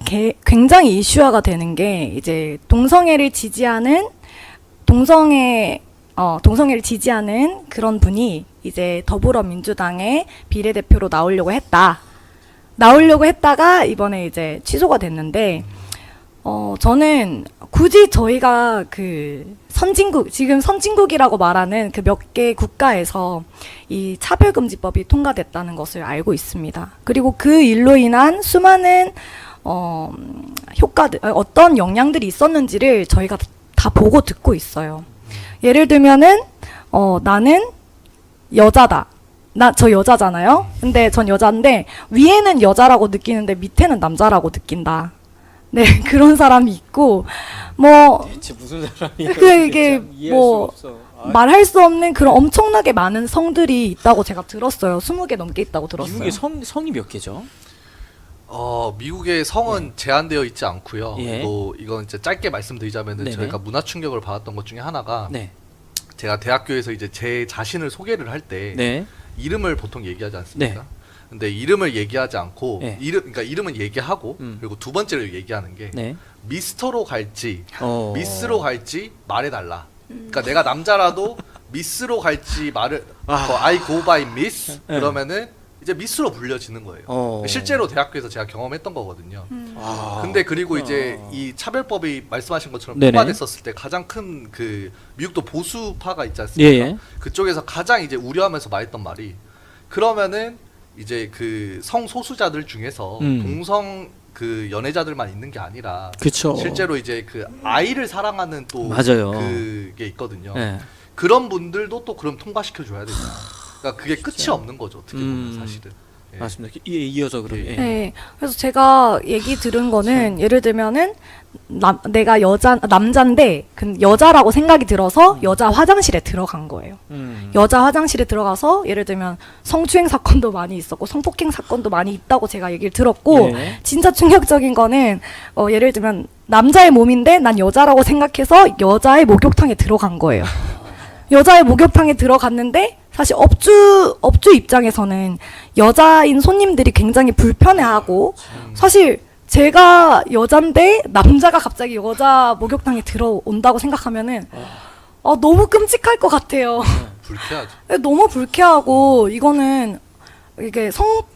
굉장히 이슈화가 되는 게 이제 동성애를 지지하는 그런 분이 이제 더불어민주당의 비례대표로 나오려고 했다가 이번에 이제 취소가 됐는데 저는 굳이 저희가 그 지금 선진국이라고 말하는 그 몇 개 국가에서 이 차별금지법이 통과됐다는 것을 알고 있습니다. 그리고 그 일로 인한 수많은 효과들, 어떤 영향들이 있었는지를 저희가 다 보고 듣고 있어요. 예를 들면은 나는 여자다. 저 여자잖아요. 근데 전 여자인데 위에는 여자라고 느끼는데 밑에는 남자라고 느낀다. 네, 그런 사람이 있고 대체 무슨 사람이야? 이게 말할 수 없는 그런 엄청나게 많은 성들이 있다고 제가 들었어요. 20개 넘게 있다고 들었어요. 미국에 성이 몇 개죠? 미국의 성은 제한되어 있지 않고요. 예. 또 이건 이제 짧게 말씀드리자면은 네네. 저희가 문화 충격을 받았던 것 중에 하나가 네. 제가 대학교에서 이제 제 자신을 소개를 할 때 네. 이름을 보통 얘기하지 않습니까? 네. 근데 이름을 얘기하지 않고 네. 그러니까 이름은 얘기하고 그리고 두 번째로 얘기하는 게 네. 미스터로 갈지 어. 미스로 갈지 말해달라. 그러니까 내가 남자라도 미스로 갈지 말을 I go by miss 네. 그러면은 이제 미스로 불려지는 거예요. 어. 실제로 대학교에서 제가 경험했던 거거든요. 아. 근데 그리고 이제 이 차별법이 말씀하신 것처럼 네네. 통과됐었을 때 가장 큰 그 미국도 보수파가 있지 않습니까? 예. 그쪽에서 가장 이제 우려하면서 말했던 말이 그러면은 이제 그 성소수자들 중에서 동성 그 연애자들만 있는 게 아니라 그쵸. 실제로 이제 그 아이를 사랑하는 또 맞아요. 그게 있거든요. 네. 그런 분들도 또 그럼 통과시켜 줘야 된다. 그러니까 그게 끝이 없는 거죠. 어떻게 보면 사실은. 예. 맞습니다. 이어서 그럼. 예. 네. 그래서 제가 얘기 들은 거는 예를 들면은 내가 남잔데 여자라고 생각이 들어서 여자 화장실에 들어간 거예요. 여자 화장실에 들어가서 예를 들면 성추행 사건도 많이 있었고 성폭행 사건도 많이 있다고 제가 얘기를 들었고 예. 진짜 충격적인 거는 예를 들면 남자의 몸인데 난 여자라고 생각해서 여자의 목욕탕에 들어간 거예요. 여자의 목욕탕에 들어갔는데 사실 업주 입장에서는 여자인 손님들이 굉장히 불편해하고 사실 제가 여잔데 남자가 갑자기 여자 목욕탕에 들어온다고 생각하면은 너무 끔찍할 것 같아요. 불쾌하죠. 너무 불쾌하고 이거는 이게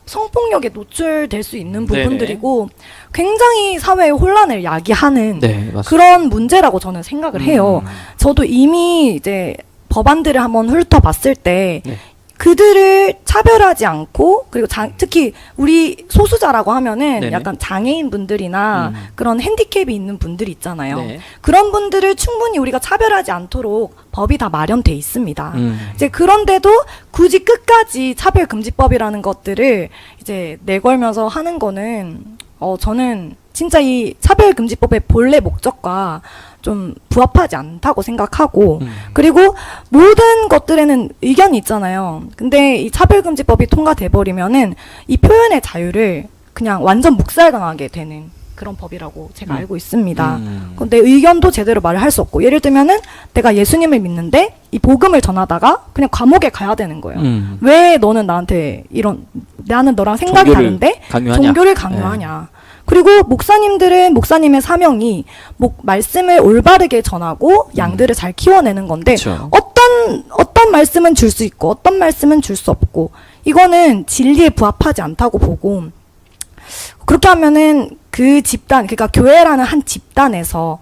성폭력에 노출될 수 있는 부분들이고 굉장히 사회의 혼란을 야기하는 네, 맞습니다. 그런 문제라고 저는 생각을 해요. 저도 이미 이제 법안들을 한번 훑어봤을 때 네. 그들을 차별하지 않고 그리고 특히 우리 소수자라고 하면은 네네. 약간 장애인 분들이나 그런 핸디캡이 있는 분들이 있잖아요. 네. 그런 분들을 충분히 우리가 차별하지 않도록 법이 다 마련돼 있습니다. 음. 이제 그런데도 굳이 끝까지 차별금지법이라는 것들을 이제 내걸면서 하는 거는 저는 진짜 이 차별금지법의 본래 목적과 좀 부합하지 않다고 생각하고 그리고 모든 것들에는 의견이 있잖아요. 근데 이 차별금지법이 통과돼 버리면은 이 표현의 자유를 그냥 완전 묵살당하게 되는 그런 법이라고 제가 알고 있습니다. 내 의견도 제대로 말을 할 수 없고 예를 들면은 내가 예수님을 믿는데 이 복음을 전하다가 그냥 감옥에 가야 되는 거예요. 왜 너는 나한테 나는 너랑 생각이 종교를 다른데 강요하냐? 종교를 강요하냐? 그리고 목사님들은 목사님의 사명이 말씀을 올바르게 전하고 양들을 잘 키워내는 건데 그쵸. 어떤 말씀은 줄 수 있고 어떤 말씀은 줄 수 없고 이거는 진리에 부합하지 않다고 보고 그렇게 하면은 그 집단 그러니까 교회라는 한 집단에서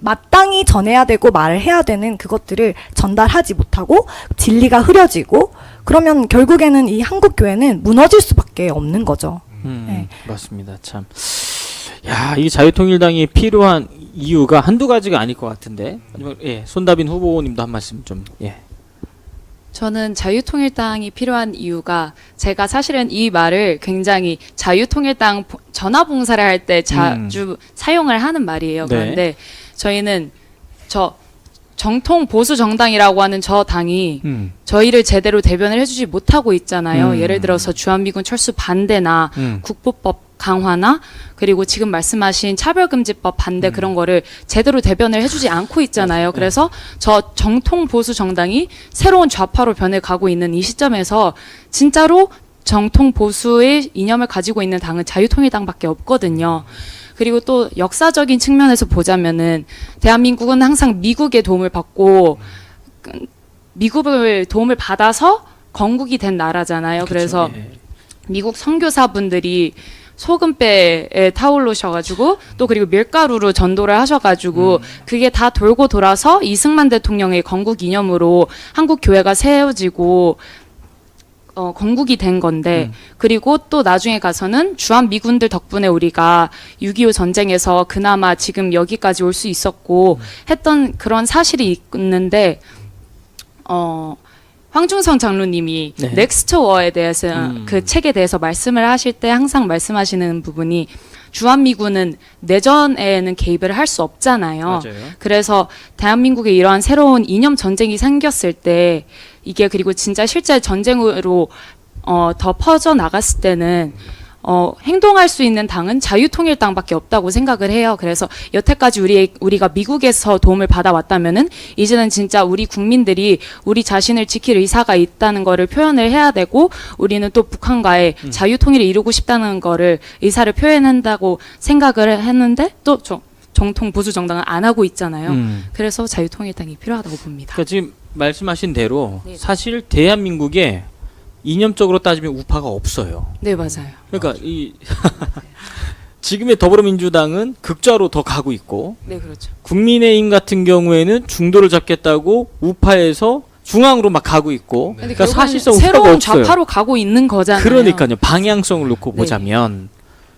마땅히 전해야 되고 말을 해야 되는 그것들을 전달하지 못하고 진리가 흐려지고 그러면 결국에는 이 한국 교회는 무너질 수밖에 없는 거죠. 네. 맞습니다. 참. 야, 이 자유통일당이 필요한 이유가 한두 가지가 아닐 것 같은데. 손다빈 후보님도 한 말씀 좀. 예. 저는 자유통일당이 필요한 이유가 제가 사실은 이 말을 굉장히 자유통일당 전화봉사를 할 때 자주 사용을 하는 말이에요. 네. 그런데 저희는 정통 보수 정당이라고 하는 저 당이 저희를 제대로 대변을 해주지 못하고 있잖아요. 예를 들어서 주한미군 철수 반대나 국보법 강화나 그리고 지금 말씀하신 차별금지법 반대 그런 거를 제대로 대변을 해주지 않고 있잖아요. 그래서 저 정통 보수 정당이 새로운 좌파로 변해가고 있는 이 시점에서 진짜로 정통 보수의 이념을 가지고 있는 당은 자유통일당밖에 없거든요. 그리고 또 역사적인 측면에서 보자면은 대한민국은 항상 미국의 도움을 받고 미국을 도움을 받아서 건국이 된 나라잖아요. 그래서 미국 선교사분들이 소금배에 타올르셔가지고 또 그리고 밀가루로 전도를 하셔가지고 그게 다 돌고 돌아서 이승만 대통령의 건국 이념으로 한국 교회가 세워지고 건국이 된 건데 그리고 또 나중에 가서는 주한미군들 덕분에 우리가 6.25 전쟁에서 그나마 지금 여기까지 올 수 있었고 했던 그런 사실이 있는데 황중성 장로님이 네. 넥스트 워에 대해서 그 책에 대해서 말씀을 하실 때 항상 말씀하시는 부분이 주한미군은 내전에는 개입을 할 수 없잖아요. 맞아요. 그래서 대한민국에 이러한 새로운 이념 전쟁이 생겼을 때 이게 그리고 진짜 실제 전쟁으로 더 퍼져 나갔을 때는 행동할 수 있는 당은 자유통일당밖에 없다고 생각을 해요. 그래서 여태까지 우리가 미국에서 도움을 받아왔다면은 이제는 진짜 우리 국민들이 우리 자신을 지킬 의사가 있다는 거를 표현을 해야 되고 우리는 또 북한과의 자유통일을 이루고 싶다는 거를 의사를 표현한다고 생각을 했는데 또 정통 보수 정당은 안 하고 있잖아요. 그래서 자유통일당이 필요하다고 봅니다. 그러니까 지금 말씀하신 대로 네. 사실 대한민국에 이념적으로 따지면 우파가 없어요. 네, 맞아요. 그러니까 이 지금의 더불어민주당은 극좌로 더 가고 있고 네, 그렇죠. 국민의힘 같은 경우에는 중도를 잡겠다고 우파에서 중앙으로 막 가고 있고 네. 근데 그러니까 결국은 사실상 우파가 새로운 없어요. 좌파로 가고 있는 거잖아요. 그러니까요. 방향성을 놓고 네. 보자면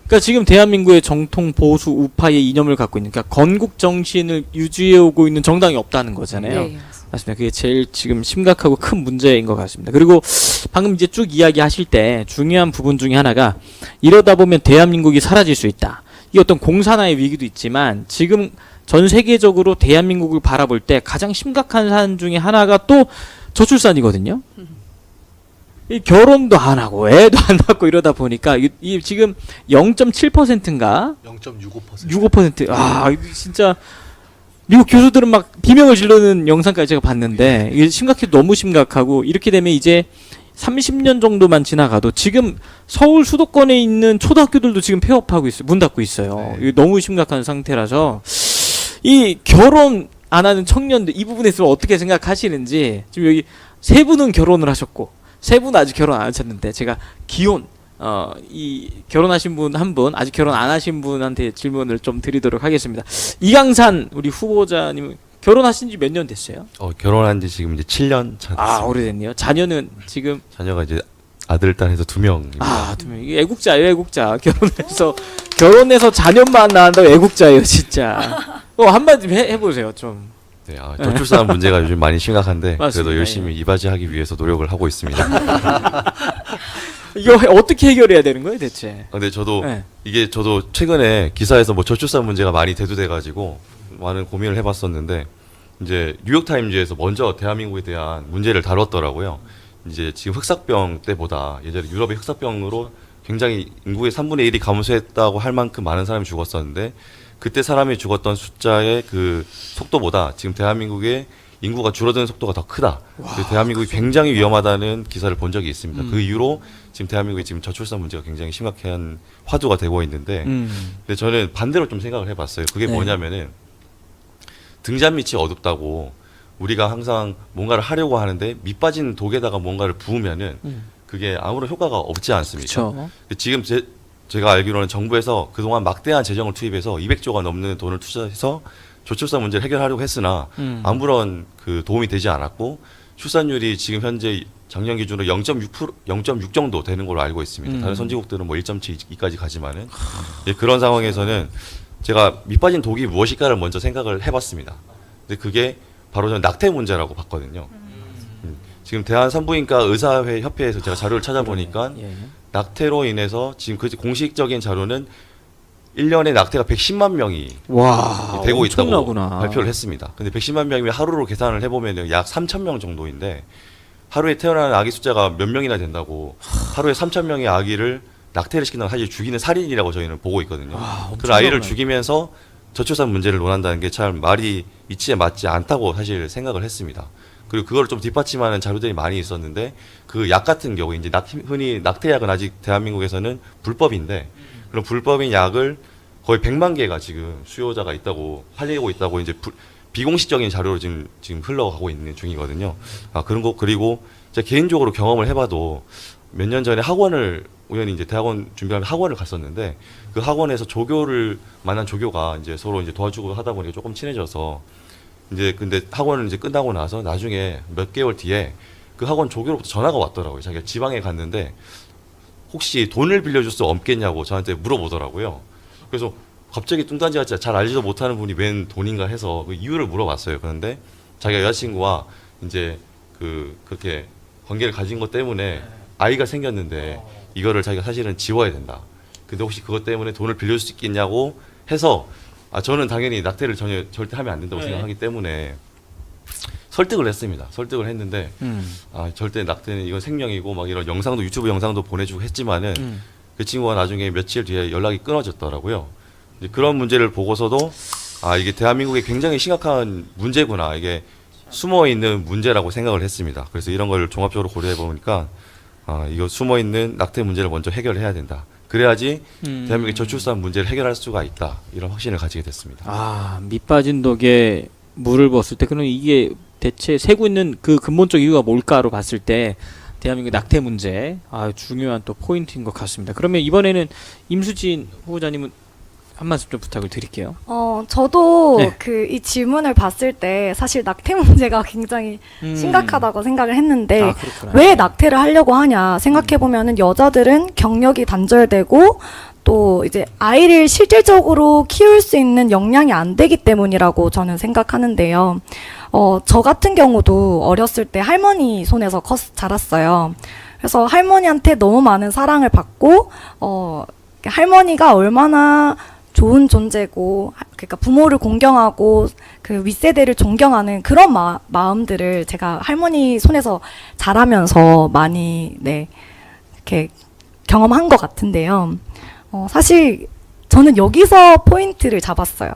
그러니까 지금 대한민국의 정통 보수 우파의 이념을 갖고 있는 그러니까 건국 정신을 유지해 오고 있는 정당이 없다는 거잖아요. 네, 맞습니다. 그게 제일 지금 심각하고 큰 문제인 것 같습니다. 그리고 방금 이제 쭉 이야기하실 때 중요한 부분 중에 하나가 이러다 보면 대한민국이 사라질 수 있다. 이 어떤 공산화의 위기도 있지만 지금 전 세계적으로 대한민국을 바라볼 때 가장 심각한 사안 중에 하나가 또 저출산이거든요. 이 결혼도 안 하고 애도 안 낳고 이러다 보니까 이 지금 0.7%인가 0.65%. 65%. 아, 이거 진짜 미국 교수들은 막 비명을 지르는 영상까지 제가 봤는데 이게 심각해 너무 심각하고 이렇게 되면 이제 30년 정도만 지나가도 지금 서울 수도권에 있는 초등학교들도 지금 폐업하고 있어요. 문 닫고 있어요. 네. 이거 너무 심각한 상태라서 이 결혼 안 하는 청년들 이 부분에 있어서 어떻게 생각하시는지 지금 여기 세 분은 결혼을 하셨고 세 분은 아직 결혼 안 하셨는데 제가 기혼 이 결혼하신 분 한 분 아직 결혼 안 하신 분한테 질문을 좀 드리도록 하겠습니다. 이강산 우리 후보자님 결혼하신 지 몇 년 됐어요? 결혼한 지 지금 이제 7년 차 됐습니다. 아 오래됐네요. 자녀는 지금 자녀가 이제 아들 딸 해서 2명입니다. 두 명. 이게 애국자예요, 애국자. 결혼해서 자녀만 낳는다고 애국자예요, 진짜. 한마디 해보세요, 좀. 네, 저출산 문제가 요즘 많이 심각한데 맞습니다. 그래도 열심히 이바지하기 위해서 노력을 하고 있습니다. 이거 어떻게 해결해야 되는 거예요, 대체? 근데 저도 네. 이게 저도 최근에 기사에서 뭐 저출산 문제가 많이 대두돼가지고 많은 고민을 해봤었는데 이제 뉴욕타임즈에서 먼저 대한민국에 대한 문제를 다뤘더라고요. 이제 지금 흑사병 때보다 예전에 유럽의 흑사병으로 굉장히 인구의 3분의 1이 감소했다고 할 만큼 많은 사람이 죽었었는데 그때 사람이 죽었던 숫자의 그 속도보다 지금 대한민국의 인구가 줄어드는 속도가 더 크다. 그래서 대한민국이 굉장히 위험하다는 기사를 본 적이 있습니다. 그 이후로 지금 대한민국이 지금 저출산 문제가 굉장히 심각한 화두가 되고 있는데 근데 저는 반대로 좀 생각을 해봤어요. 그게 네. 뭐냐면은 등잔 밑이 어둡다고 우리가 항상 뭔가를 하려고 하는데 밑 빠진 독에다가 뭔가를 부으면은 그게 아무런 효과가 없지 않습니까? 그렇죠. 지금 제가 알기로는 정부에서 그동안 막대한 재정을 투입해서 200조가 넘는 돈을 투자해서 저출산 문제를 해결하려고 했으나 아무런 그 도움이 되지 않았고 출산율이 지금 현재 작년 기준으로 0.6 정도 되는 걸로 알고 있습니다. 다른 선진국들은 뭐 1.72까지 가지만은 그런 상황에서는 제가 밑빠진 독이 무엇일까를 먼저 생각을 해봤습니다. 근데 그게 바로 저는 낙태 문제라고 봤거든요. 지금 대한산부인과 의사회 협회에서 제가 자료를 찾아보니까 예. 낙태로 인해서 지금 그 공식적인 자료는 1년에 낙태가 110만 명이 와, 되고 있다고 엄청나구나. 발표를 했습니다. 근데 110만 명이면 하루로 계산을 해보면 약 3천 명 정도인데 하루에 태어나는 아기 숫자가 몇 명이나 된다고 하루에 3천 명의 아기를 낙태를 시킨다면 사실 죽이는 살인이라고 저희는 보고 있거든요. 그 아이를 죽이면서 저출산 문제를 논한다는 게 참 말이 이치에 맞지 않다고 사실 생각을 했습니다. 그리고 그걸 좀 뒷받침하는 자료들이 많이 있었는데 그 약 같은 경우에 이제 흔히 낙태약은 아직 대한민국에서는 불법인데 그런 불법인 약을 거의 100만 개가 지금 수요자가 있다고 팔리고 있다고 이제 비공식적인 자료로 지금 흘러가고 있는 중이거든요. 그런 거 그리고 제가 개인적으로 경험을 해봐도 몇 년 전에 학원을 우연히 이제 대학원 준비하면 학원을 갔었는데 그 학원에서 조교를 만난 조교가 이제 서로 이제 도와주고 하다 보니까 조금 친해져서 이제 근데 학원을 이제 끝나고 나서 나중에 몇 개월 뒤에 그 학원 조교로부터 전화가 왔더라고요. 자기가 지방에 갔는데 혹시 돈을 빌려줄 수 없겠냐고 저한테 물어보더라고요. 그래서 갑자기 뚱딴지같이 잘 알지도 못하는 분이 웬 돈인가 해서 그 이유를 물어봤어요. 그런데 자기가 여자친구와 이제 그렇게 관계를 가진 것 때문에 아이가 생겼는데 이거를 자기가 사실은 지워야 된다. 근데 혹시 그것 때문에 돈을 빌려줄 수 있겠냐고 해서 저는 당연히 낙태를 절대 하면 안 된다고 생각하기 때문에 설득을 했습니다. 설득을 했는데 절대 낙태는 이건 생명이고 막 이런 영상도 유튜브 영상도 보내주고 했지만은 그 친구가 나중에 며칠 뒤에 연락이 끊어졌더라고요. 이제 그런 문제를 보고서도 아 이게 대한민국에 굉장히 심각한 문제구나, 이게 숨어 있는 문제라고 생각을 했습니다. 그래서 이런 걸 종합적으로 고려해 보니까 아 이거 숨어 있는 낙태 문제를 먼저 해결해야 된다. 그래야지 대한민국의 저출산 문제를 해결할 수가 있다. 이런 확신을 가지게 됐습니다. 아, 밑 빠진 독에 물을 부었을 때 그럼 이게 대체 새고 있는 그 근본적 이유가 뭘까로 봤을 때 대한민국 낙태 문제 중요한 또 포인트인 것 같습니다. 그러면 이번에는 임수진 후보자님은 한 말씀 좀 부탁을 드릴게요. 저도 네. 이 질문을 봤을 때 사실 낙태 문제가 굉장히 심각하다고 생각을 했는데 그렇구나. 왜 낙태를 하려고 하냐 생각해 보면은 여자들은 경력이 단절되고 또 이제 아이를 실질적으로 키울 수 있는 역량이 안 되기 때문이라고 저는 생각하는데요. 저 같은 경우도 어렸을 때 할머니 손에서 자랐어요. 그래서 할머니한테 너무 많은 사랑을 받고 할머니가 얼마나 좋은 존재고, 그러니까 부모를 공경하고 그 윗세대를 존경하는 그런 마음들을 제가 할머니 손에서 자라면서 많이 이렇게 경험한 것 같은데요. 사실 저는 여기서 포인트를 잡았어요.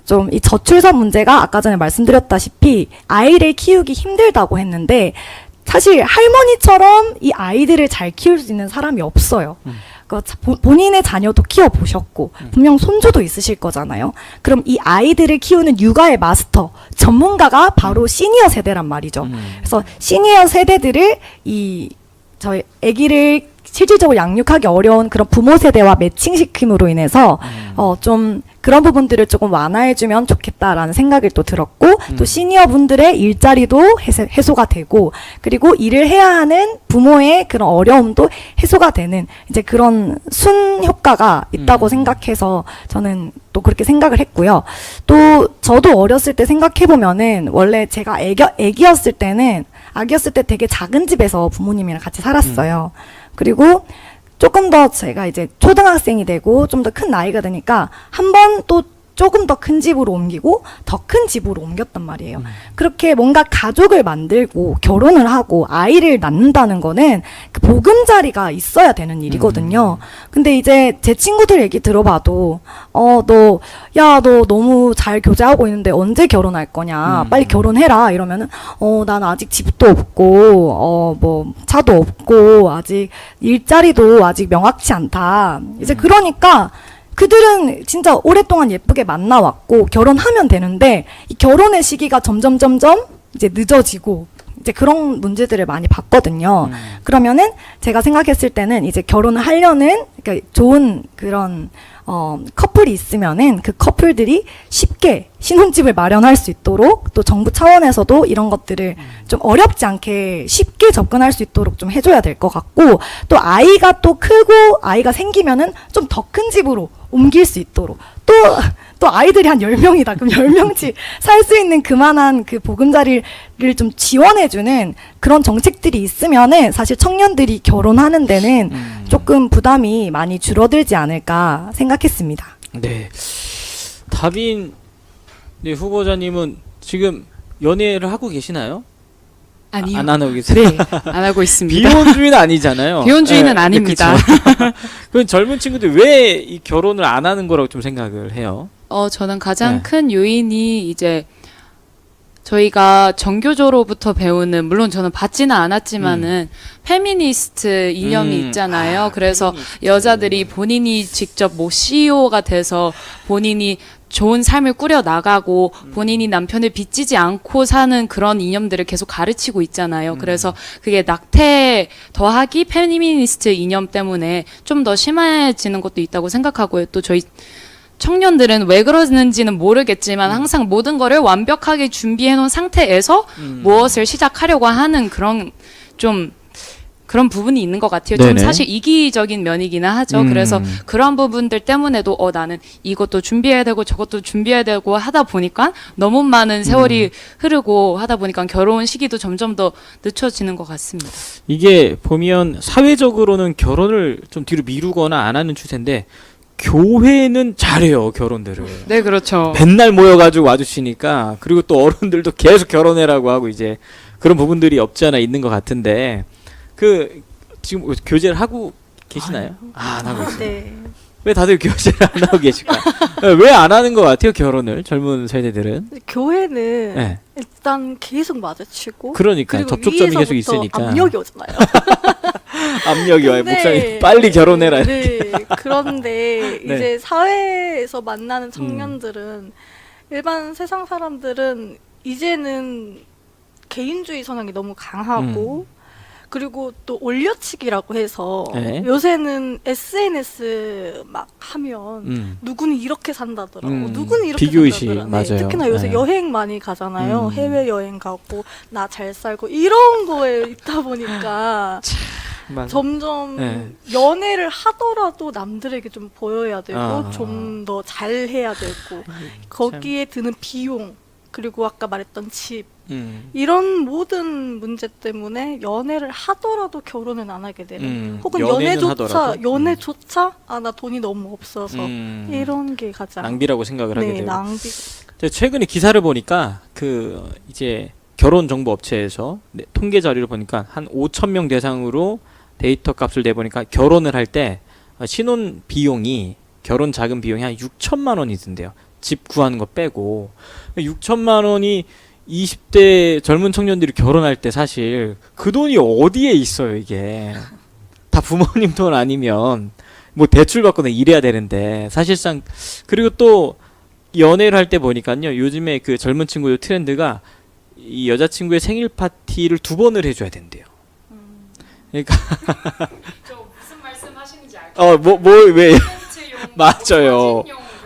좀 이 저출산 문제가 아까 전에 말씀드렸다시피 아이를 키우기 힘들다고 했는데 사실 할머니처럼 이 아이들을 잘 키울 수 있는 사람이 없어요. 본인의 자녀도 키워보셨고 분명 손주도 있으실 거잖아요. 그럼 이 아이들을 키우는 육아의 마스터, 전문가가 바로 시니어 세대란 말이죠. 그래서 시니어 세대들을 저희 아기를 실질적으로 양육하기 어려운 그런 부모 세대와 매칭시킴으로 인해서 좀 그런 부분들을 조금 완화해주면 좋겠다라는 생각이 또 들었고 또 시니어 분들의 일자리도 해소가 되고 그리고 일을 해야 하는 부모의 그런 어려움도 해소가 되는 이제 그런 순 효과가 있다고 생각해서 저는 또 그렇게 생각을 했고요. 또 저도 어렸을 때 생각해 보면은 원래 제가 아기였을 때 되게 작은 집에서 부모님이랑 같이 살았어요. 그리고 조금 더 제가 이제 초등학생이 되고 좀 더 큰 나이가 되니까 한 번 또 조금 더 큰 집으로 옮기고 더 큰 집으로 옮겼단 말이에요. 그렇게 뭔가 가족을 만들고 결혼을 하고 아이를 낳는다는 거는 그 보금자리가 있어야 되는 일이거든요. 근데 이제 제 친구들 얘기 들어봐도 너 너무 잘 교제하고 있는데 언제 결혼할 거냐? 빨리 결혼해라 이러면은 난 아직 집도 없고 뭐 차도 없고 아직 일자리도 아직 명확치 않다. 이제 그러니까 그들은 진짜 오랫동안 예쁘게 만나왔고 결혼하면 되는데 이 결혼의 시기가 점점 이제 늦어지고 이제 그런 문제들을 많이 봤거든요. 그러면은 제가 생각했을 때는 이제 결혼을 하려는 그러니까 좋은 그런 커플이 있으면은 그 커플들이 쉽게 신혼집을 마련할 수 있도록 또 정부 차원에서도 이런 것들을 좀 어렵지 않게 쉽게 접근할 수 있도록 좀 해줘야 될 것 같고 또 아이가 또 크고 아이가 생기면은 좀 더 큰 집으로 옮길 수 있도록 또 아이들이 한 10명이다. 그럼 10명치 살 수 있는 그만한 그 보금자리를 좀 지원해주는 그런 정책들이 있으면은 사실 청년들이 결혼하는 데는 조금 부담이 많이 줄어들지 않을까 생각했습니다. 네. 다빈 후보자님은 지금 연애를 하고 계시나요? 아니요. 안 하고 계세요? 네, 안 하고 있습니다. 비혼주의는 아니잖아요. 비혼주의는 네, 아닙니다. 그 젊은 친구들 왜 이 결혼을 안 하는 거라고 좀 생각을 해요? 저는 가장 네. 큰 요인이 이제 저희가 정교조로부터 배우는 물론 저는 받지는 않았지만은 페미니스트 이념이 있잖아요. 그래서 여자들이 본인이 직접 뭐 CEO가 돼서 본인이 좋은 삶을 꾸려 나가고 본인이 남편을 빚지지 않고 사는 그런 이념들을 계속 가르치고 있잖아요. 그래서 그게 낙태 더하기 페미니스트 이념 때문에 좀 더 심해지는 것도 있다고 생각하고요. 또 저희 청년들은 왜 그러는지는 모르겠지만 항상 모든 거를 완벽하게 준비해 놓은 상태에서 무엇을 시작하려고 하는 그런 부분이 있는 것 같아요. 좀 네네. 사실 이기적인 면이기는 하죠. 그래서 그런 부분들 때문에도 나는 이것도 준비해야 되고 저것도 준비해야 되고 하다 보니까 너무 많은 세월이 흐르고 하다 보니까 결혼 시기도 점점 더 늦춰지는 것 같습니다. 이게 보면 사회적으로는 결혼을 좀 뒤로 미루거나 안 하는 추세인데 교회는 잘해요, 결혼들을. 네, 그렇죠. 맨날 모여가지고 와주시니까 그리고 또 어른들도 계속 결혼해라고 하고 이제 그런 부분들이 없지 않아 있는 것 같은데 지금 교제를 하고 계시나요? 안 하고 있어요. 네. 왜 다들 교제를 안 하고 계실까요? 왜 안 하는 것 같아요, 결혼을? 젊은 세대들은. 교회는 네. 일단 계속 마주치고 그러니까 그리고 접촉점이 계속 위에서부터 있으니까. 압력이 오잖아요. 압력이 와요. 근데- 목사님 빨리 결혼해라. 이렇게. 네. 그런데 네. 이제 사회에서 만나는 청년들은 일반 세상 사람들은 이제는 개인주의 성향이 너무 강하고 그리고 또 올려치기라고 해서 네. 요새는 요새는 SNS 막 하면 누구는 이렇게 산다더라. 음. 누구는 이렇게 비교의식, 산다더라. 맞아요. 특히나 요새 네. 여행 많이 가잖아요. 음. 해외 여행 가고 나 잘 살고 이런 거에 있다 보니까 맞아. 점점 네. 연애를 하더라도 남들에게 좀 보여야 되고 아. 좀 더 잘해야 되고 거기에 드는 비용 그리고 아까 말했던 집 이런 모든 문제 때문에 연애를 하더라도 결혼은 안 하게 되는 혹은 연애는 하더라도? 연애조차 아 나 돈이 너무 없어서 이런 게 가장 낭비라고 생각을 하게 네, 되고. 낭비. 제가 최근에 기사를 보니까 이제 결혼 정보 업체에서 통계 자료를 보니까 한 5,000명 대상으로 데이터 값을 내보니까 결혼을 할 때 신혼 비용이 결혼 자금 비용이 한 6천만 원이 든대요. 집 구하는 거 빼고 6천만 원이 20대 젊은 청년들이 결혼할 때 사실 그 돈이 어디에 있어요, 이게. 다 부모님 돈 아니면 뭐 대출 받거나 이래야 되는데 사실상 그리고 또 연애를 할 때 보니까요. 요즘에 그 젊은 친구들 트렌드가 이 여자친구의 생일 파티를 2번을 해줘야 된대요. 그러니까 무슨 말씀하시는지 알겠어요. 왜 맞아요.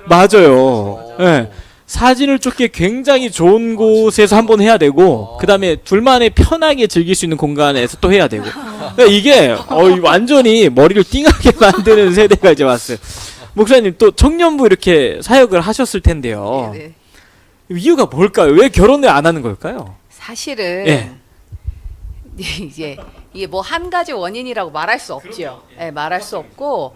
맞아요. 예. 사진을 찍기 굉장히 좋은 곳에서 한번 해야 되고 그다음에 둘만의 편하게 즐길 수 있는 공간에서 또 해야 되고 그러니까 이게 완전히 머리를 띵하게 만드는 세대가 이제 왔어요. 목사님 또 청년부 이렇게 사역을 하셨을 텐데요. 네, 네. 이유가 뭘까요? 왜 결혼을 안 하는 걸까요? 사실은 예. 이제 이게 뭐 한 가지 원인이라고 말할 수 없죠. 예, 말할 수 없고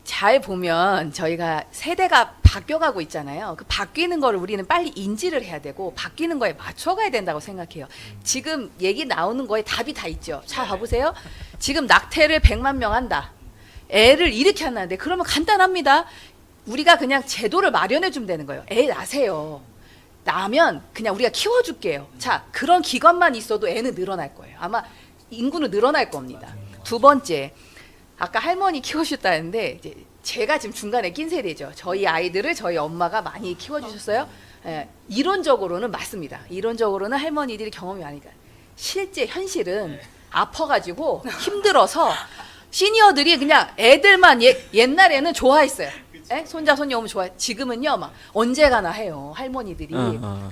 잘 보면 저희가 세대가 바뀌어가고 있잖아요. 그 바뀌는 거를 우리는 빨리 인지를 해야 되고 바뀌는 거에 맞춰가야 된다고 생각해요. 지금 얘기 나오는 거에 답이 다 있죠. 자, 봐보세요. 지금 낙태를 100만 명 한다. 애를 이렇게 한다는데 그러면 간단합니다. 우리가 그냥 제도를 마련해 주면 되는 거예요. 애 낳으세요. 나면 그냥 우리가 키워줄게요. 자, 그런 기관만 있어도 애는 늘어날 거예요. 아마 인구는 늘어날 겁니다. 두 번째, 아까 할머니 키워주셨다는데 이제 제가 지금 중간에 낀 세대죠. 저희 아이들을 저희 엄마가 많이 키워주셨어요. 예, 이론적으로는 맞습니다. 이론적으로는 할머니들이 경험이 많으니까 실제 현실은 아파가지고 힘들어서 시니어들이 그냥 애들만 옛날에는 좋아했어요. 예? 손자 손녀 오면 좋아해. 지금은요 막 언제 가나 해요 할머니들이.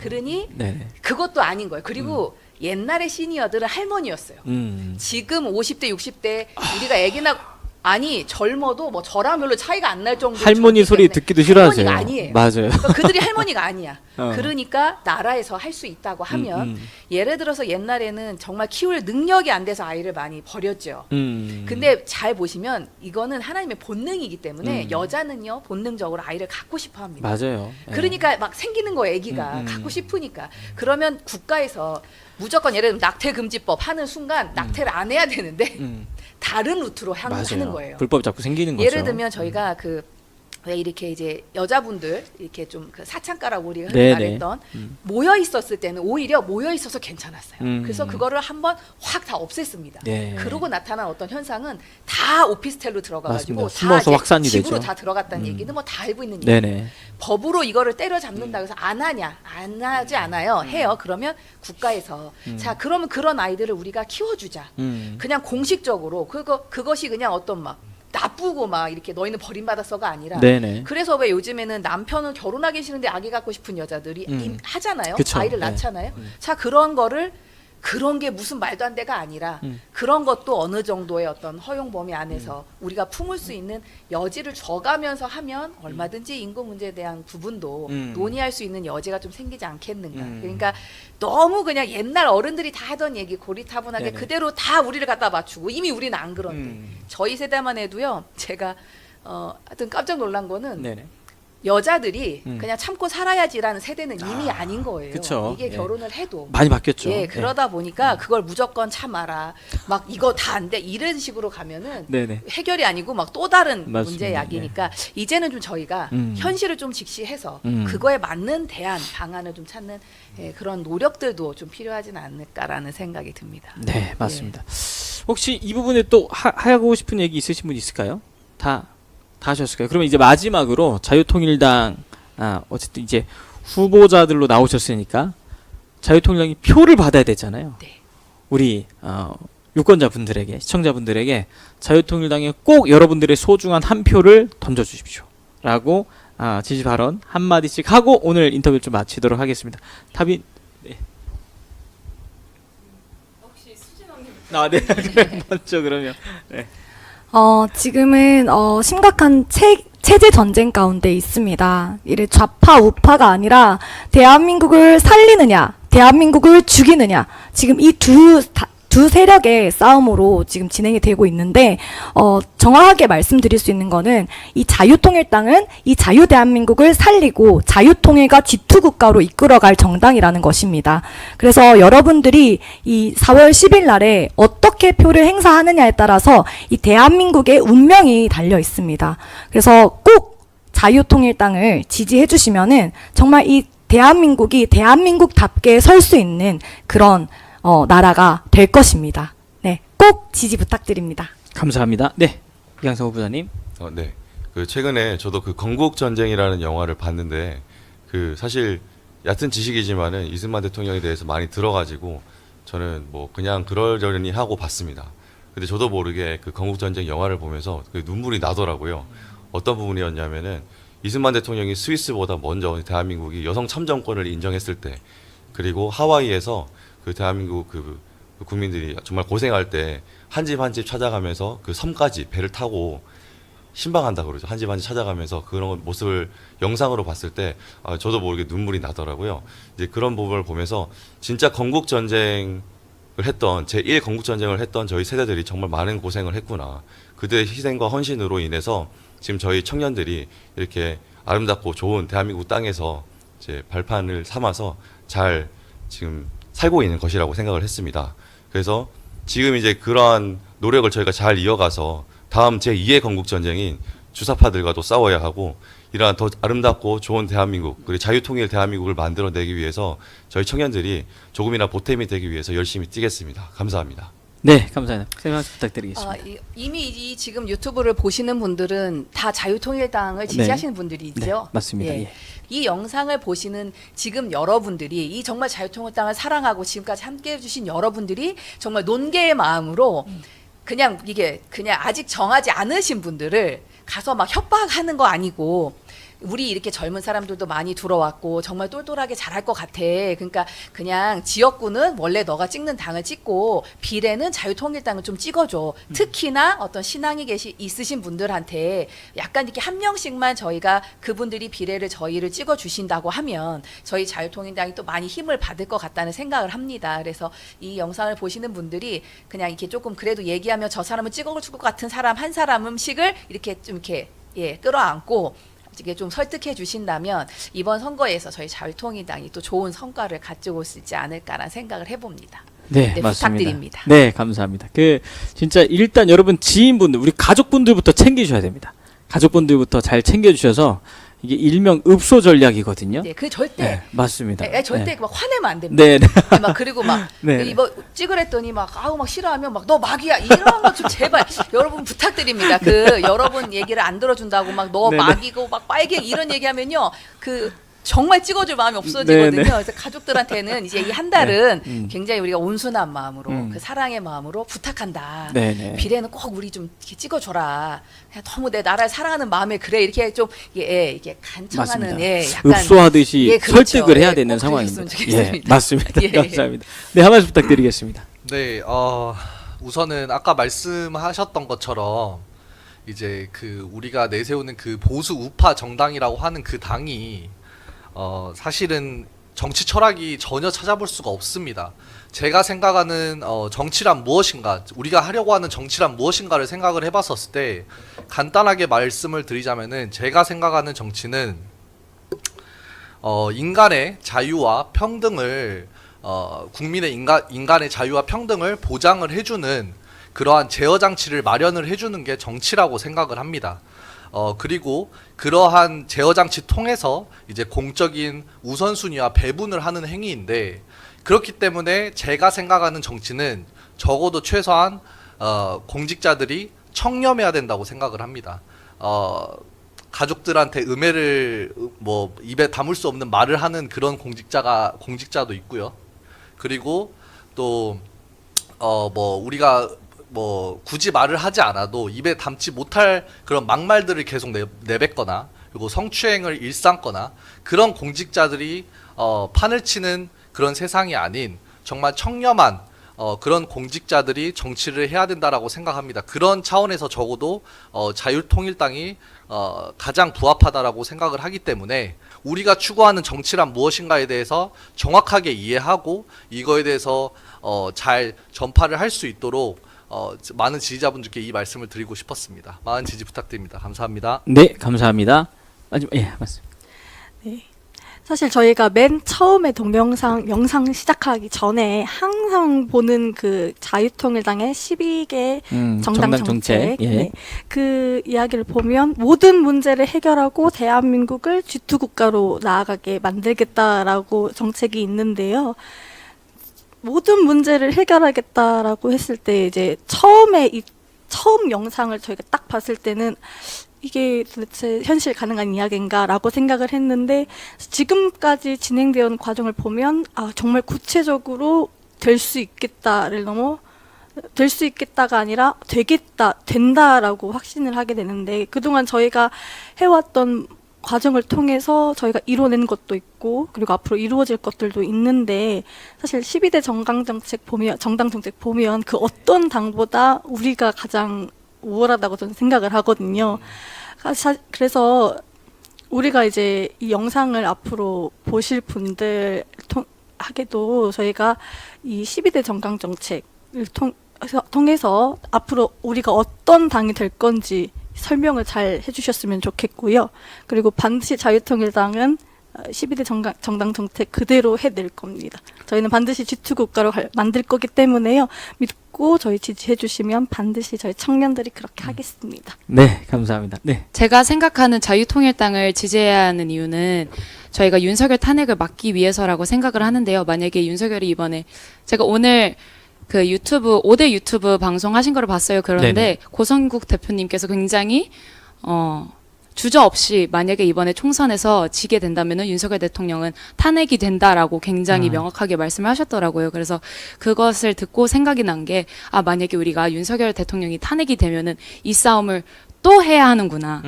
그러니 네네. 그것도 아닌 거예요. 그리고 옛날의 시니어들은 할머니였어요. 지금 50대 60대 우리가 애기나 아니 젊어도 뭐 저랑 별로 차이가 안 날 정도로 할머니 소리 듣기도 싫어하세요. 할머니가 아니에요. 맞아요. 그러니까 그들이 할머니가 아니야. 어. 그러니까 나라에서 할 수 있다고 하면 예를 들어서 옛날에는 정말 키울 능력이 안 돼서 아이를 많이 버렸죠. 근데 잘 보시면 이거는 하나님의 본능이기 때문에 여자는요 본능적으로 아이를 갖고 싶어 합니다. 맞아요. 예. 그러니까 막 생기는 거예요, 애기가. 갖고 싶으니까. 그러면 국가에서 무조건 예를 들면 낙태 금지법 하는 순간 낙태를 안 해야 되는데 다른 루트로 하는 맞아요. 거예요. 불법이 자꾸 생기는 거죠. 예를 들면 저희가 왜 이렇게 이제 여자분들 이렇게 좀 그 사창가라고 우리가 흔히 네네. 말했던 모여 있었을 때는 오히려 모여 있어서 괜찮았어요. 그래서 그거를 한번 확 다 없앴습니다. 네. 그러고 나타난 어떤 현상은 다 오피스텔로 들어가가지고 맞습니다. 숨어서 다 이제 확산이 집으로 되죠. 다 들어갔다는 얘기는 뭐 다 알고 있는 얘기. 네네. 법으로 이거를 때려잡는다 그래서 안 하냐? 안 하지 않아요. 해요. 그러면 국가에서 자 그러면 그런 아이들을 우리가 키워주자. 그냥 공식적으로 그것이 그냥 어떤 막 나쁘고 막 이렇게 너희는 버림받았어가 아니라 네네. 그래서 왜 요즘에는 남편은 결혼하기 싫은데 아기 갖고 싶은 여자들이 하잖아요. 그쵸. 아이를 네. 낳잖아요. 자 그런 거를 그런 게 무슨 말도 안 돼가 아니라 그런 것도 어느 정도의 어떤 허용 범위 안에서 우리가 품을 수 있는 여지를 줘가면서 하면 얼마든지 인구 문제에 대한 부분도 논의할 수 있는 여지가 좀 생기지 않겠는가. 그러니까 너무 그냥 옛날 어른들이 다 하던 얘기 고리타분하게 네네. 그대로 다 우리를 갖다 맞추고 이미 우리는 안 그런데 저희 세대만 해도요. 제가 하여튼 깜짝 놀란 거는 네네. 여자들이 그냥 참고 살아야지라는 세대는 이미 아닌 거예요. 그쵸. 이게 예. 결혼을 해도 많이 바뀌었죠. 예, 그러다 보니까 그걸 무조건 참아라. 막 이거 다 안 돼. 이런 식으로 가면은 네네. 해결이 아니고 막 또 다른 맞습니다. 문제 야기니까 이제는 좀 저희가 현실을 좀 직시해서 음. 그거에 맞는 대안, 방안을 좀 찾는 예, 그런 노력들도 좀 필요하진 않을까라는 생각이 듭니다. 네, 맞습니다. 혹시 이 부분에 또 하고 싶은 얘기 있으신 분 있을까요? 다 하셨을까요? 그러면 이제 마지막으로 자유통일당 어쨌든 이제 후보자들로 나오셨으니까 자유통일당이 표를 받아야 되잖아요. 네. 우리 유권자분들에게, 시청자분들에게 자유통일당에 꼭 여러분들의 소중한 한 표를 던져주십시오. 라고 지지 발언 한마디씩 하고 오늘 인터뷰를 좀 마치도록 하겠습니다. 답이 네. 혹시 수진 언니 네. 먼저 그러면 네. 지금은 심각한 체제 전쟁 가운데 있습니다. 이래 좌파 우파가 아니라 대한민국을 살리느냐, 대한민국을 죽이느냐, 지금 이 두 세력의 싸움으로 지금 진행이 되고 있는데 정확하게 말씀드릴 수 있는 거는 이 자유통일당은 이 자유대한민국을 살리고 자유통일과 지투국가로 이끌어갈 정당이라는 것입니다. 그래서 여러분들이 이 4월 10일 날에 어떻게 표를 행사하느냐에 따라서 이 대한민국의 운명이 달려 있습니다. 그래서 꼭 자유통일당을 지지해 주시면은 정말 이 대한민국이 대한민국답게 설 수 있는 그런 나라가 될 것입니다. 네, 꼭 지지 부탁드립니다. 감사합니다. 네, 이강성 후보자님. 네. 그 최근에 저도 그 건국 전쟁이라는 영화를 봤는데 그 사실 얕은 지식이지만은 이승만 대통령에 대해서 많이 들어가지고 저는 뭐 그냥 그러려니 하고 봤습니다. 근데 저도 모르게 그 건국 전쟁 영화를 보면서 그 눈물이 나더라고요. 어떤 부분이었냐면은 이승만 대통령이 스위스보다 먼저 대한민국이 여성 참정권을 인정했을 때, 그리고 하와이에서 그 대한민국 그 국민들이 정말 고생할 때 한 집 한 집 찾아가면서 그 섬까지 배를 타고 신방한다 그러죠. 한 집 한 집 찾아가면서 그런 모습을 영상으로 봤을 때 저도 모르게 눈물이 나더라고요. 이제 그런 부분을 보면서 진짜 건국 전쟁을 했던 제1 건국 전쟁을 했던 저희 세대들이 정말 많은 고생을 했구나. 그들의 희생과 헌신으로 인해서 지금 저희 청년들이 이렇게 아름답고 좋은 대한민국 땅에서 이제 발판을 삼아서 잘 지금 살고 있는 것이라고 생각을 했습니다. 그래서 지금 이제 그러한 노력을 저희가 잘 이어가서 다음 제2의 건국전쟁인 주사파들과도 싸워야 하고 이러한 더 아름답고 좋은 대한민국, 그리고 자유통일 대한민국을 만들어내기 위해서 저희 청년들이 조금이나 보탬이 되기 위해서 열심히 뛰겠습니다. 감사합니다. 네, 감사합니다. 선생님 말씀 부탁드리겠습니다. 이미 이 지금 유튜브를 보시는 분들은 다 자유통일당을 지지하시는 분들이죠. 네, 맞습니다. 예. 예. 이 영상을 보시는 지금 여러분들이 이 정말 자유통일당을 사랑하고 지금까지 함께해 주신 여러분들이 정말 논개의 마음으로 그냥 이게 그냥 아직 정하지 않으신 분들을 가서 막 협박하는 거 아니고, 우리 이렇게 젊은 사람들도 많이 들어왔고 정말 똘똘하게 잘할 것 같아. 그러니까 그냥 지역구는 원래 너가 찍는 당을 찍고 비례는 자유통일당을 좀 찍어줘. 특히나 어떤 신앙이 있으신 분들한테 약간 이렇게 한 명씩만 저희가 그분들이 비례를 저희를 찍어주신다고 하면 저희 자유통일당이 또 많이 힘을 받을 것 같다는 생각을 합니다. 그래서 이 영상을 보시는 분들이 그냥 이렇게 조금 그래도 얘기하면 저 사람을 찍어줄 것 같은 사람 한 사람씩을 이렇게 좀 이렇게 끌어안고 이게 좀 설득해 주신다면 이번 선거에서 저희 자유통일당이 또 좋은 성과를 가지고 올 수 있지 않을까라는 생각을 해봅니다. 네, 네, 맞습니다. 부탁드립니다. 네, 감사합니다. 진짜 일단 여러분 지인분들, 우리 가족분들부터 챙기셔야 됩니다. 가족분들부터 잘 챙겨주셔서 이게 일명 읍소 전략이거든요. 네, 그 절대. 네, 맞습니다. 절대 네. 막 화내면 안 됩니다. 네, 네. 막 그리고 막 네. 이거 찍으랬더니 막 싫어하면 막 너 막이야 이런 거 좀 제발 여러분 부탁드립니다. 여러분 얘기를 안 들어준다고 막 너 네, 막이고 막 빨개 이런 얘기하면요 정말 찍어줄 마음이 없어지거든요. 네, 네. 그래서 가족들한테는 이제 이 한 달은 네. 굉장히 우리가 온순한 마음으로 그 사랑의 마음으로 부탁한다. 네, 네. 비례는 꼭 우리 좀 이렇게 찍어줘라. 그냥 너무 내 나라를 사랑하는 마음에 그래 이렇게 좀 이게 간청하는 맞습니다. 약간 읍소하듯이 그렇죠. 설득을 해야 꼭 되는 그러셨으면 상황입니다. 좋겠습니다. 예, 맞습니다. 예. 감사합니다. 네, 한 말씀 부탁드리겠습니다. 네, 우선은 아까 말씀하셨던 것처럼 이제 우리가 내세우는 그 보수 우파 정당이라고 하는 그 당이 사실은 정치 철학이 전혀 찾아볼 수가 없습니다. 제가 생각하는 정치란 무엇인가, 우리가 하려고 하는 정치란 무엇인가를 생각을 해봤었을 때 간단하게 말씀을 드리자면은 제가 생각하는 정치는 인간의 자유와 평등을 국민의 인간의 자유와 평등을 보장을 해주는 그러한 제어 장치를 마련을 해주는 게 정치라고 생각을 합니다. 그리고 그러한 제어 장치 통해서 이제 공적인 우선순위와 배분을 하는 행위인데, 그렇기 때문에 제가 생각하는 정치는 적어도 최소한 공직자들이 청렴해야 된다고 생각을 합니다. 가족들한테 음해를 뭐 입에 담을 수 없는 말을 하는 그런 공직자도 있고요. 그리고 또 뭐 우리가 뭐 굳이 말을 하지 않아도 입에 담지 못할 그런 막말들을 계속 내뱉거나, 그리고 성추행을 일삼거나, 그런 공직자들이 판을 치는 그런 세상이 아닌 정말 청렴한 그런 공직자들이 정치를 해야 된다라고 생각합니다. 그런 차원에서 적어도 자유통일당이 가장 부합하다라고 생각을 하기 때문에, 우리가 추구하는 정치란 무엇인가에 대해서 정확하게 이해하고 이거에 대해서 잘 전파를 할 수 있도록 많은 지지자분들께 이 말씀을 드리고 싶었습니다. 많은 지지 부탁드립니다. 감사합니다. 네, 감사합니다. 마지막 맞습니다. 네. 사실 저희가 맨 처음에 영상 시작하기 전에 항상 보는 그 자유통일당의 12개 정당 정책, 예. 네. 그 이야기를 보면 모든 문제를 해결하고 대한민국을 G2 국가로 나아가게 만들겠다라고 정책이 있는데요. 모든 문제를 해결하겠다라고 했을 때 이제 처음 영상을 저희가 딱 봤을 때는 이게 도대체 현실 가능한 이야기인가라고 생각을 했는데, 지금까지 진행되어 온 과정을 보면 정말 구체적으로 될 수 있겠다를 될 수 있겠다가 아니라 된다라고 확신을 하게 되는데, 그동안 저희가 해왔던 과정을 통해서 저희가 이뤄낸 것도 있고, 그리고 앞으로 이루어질 것들도 있는데, 사실 12대 정당 정책 보면 그 어떤 당보다 우리가 가장 우월하다고 저는 생각을 하거든요. 그래서 우리가 이제 이 영상을 앞으로 보실 분들 하게도 저희가 이 12대 정당 정책을 통해서 앞으로 우리가 어떤 당이 될 건지 설명을 잘 해주셨으면 좋겠고요. 그리고 반드시 자유통일당은 12대 정당 정책 그대로 해낼 겁니다. 저희는 반드시 G2 국가로 만들 거기 때문에요. 믿고 저희 지지해 주시면 반드시 저희 청년들이 그렇게 하겠습니다. 네, 감사합니다. 네. 제가 생각하는 자유통일당을 지지해야 하는 이유는 저희가 윤석열 탄핵을 막기 위해서라고 생각을 하는데요. 만약에 윤석열이 이번에, 제가 오늘 그 5대 유튜브 방송하신 거를 봤어요. 그런데 네네. 고성국 대표님께서 굉장히 주저없이 만약에 이번에 총선에서 지게 된다면은 윤석열 대통령은 탄핵이 된다라고 굉장히 명확하게 말씀을 하셨더라고요. 그래서 그것을 듣고 생각이 난 게, 만약에 우리가 윤석열 대통령이 탄핵이 되면은 이 싸움을 또 해야 하는구나.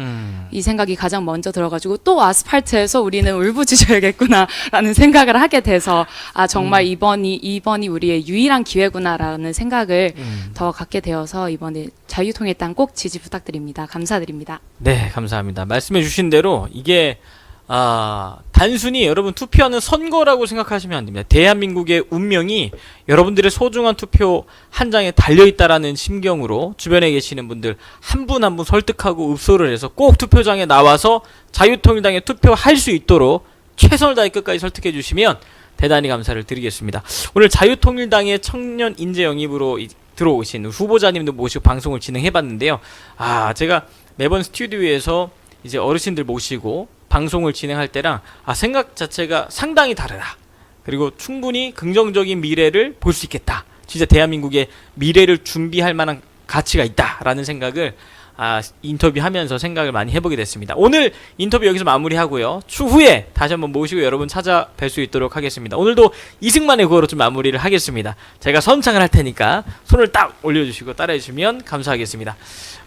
이 생각이 가장 먼저 들어가지고, 또 아스팔트에서 우리는 울부짖어야겠구나라는 생각을 하게 돼서, 정말 이번이 우리의 유일한 기회구나라는 생각을 더 갖게 되어서 이번에 자유통일당 꼭 지지 부탁드립니다. 감사드립니다. 네, 감사합니다. 말씀해 주신 대로 이게 단순히 여러분 투표하는 선거라고 생각하시면 안 됩니다. 대한민국의 운명이 여러분들의 소중한 투표 한 장에 달려있다라는 심경으로 주변에 계시는 분들 한 분 한 분 설득하고 읍소를 해서 꼭 투표장에 나와서 자유통일당에 투표할 수 있도록 최선을 다해 끝까지 설득해 주시면 대단히 감사를 드리겠습니다. 오늘 자유통일당의 청년 인재 영입으로 들어오신 후보자님도 모시고 방송을 진행해 봤는데요. 제가 매번 스튜디오에서 이제 어르신들 모시고 방송을 진행할 때랑 생각 자체가 상당히 다르다. 그리고 충분히 긍정적인 미래를 볼 수 있겠다. 진짜 대한민국의 미래를 준비할 만한 가치가 있다라는 생각을 인터뷰하면서 생각을 많이 해보게 됐습니다. 오늘 인터뷰 여기서 마무리하고요. 추후에 다시 한번 모시고 여러분 찾아뵐 수 있도록 하겠습니다. 오늘도 이승만의 구호로 좀 마무리를 하겠습니다. 제가 선창을 할 테니까 손을 딱 올려주시고 따라해주시면 감사하겠습니다.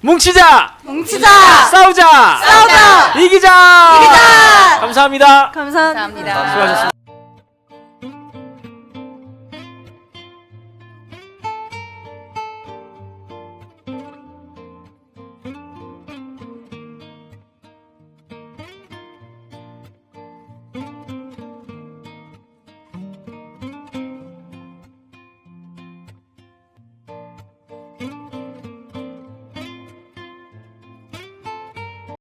뭉치자! 싸우자! 이기자! 감사합니다. 감사합니다. 수고하셨습니다.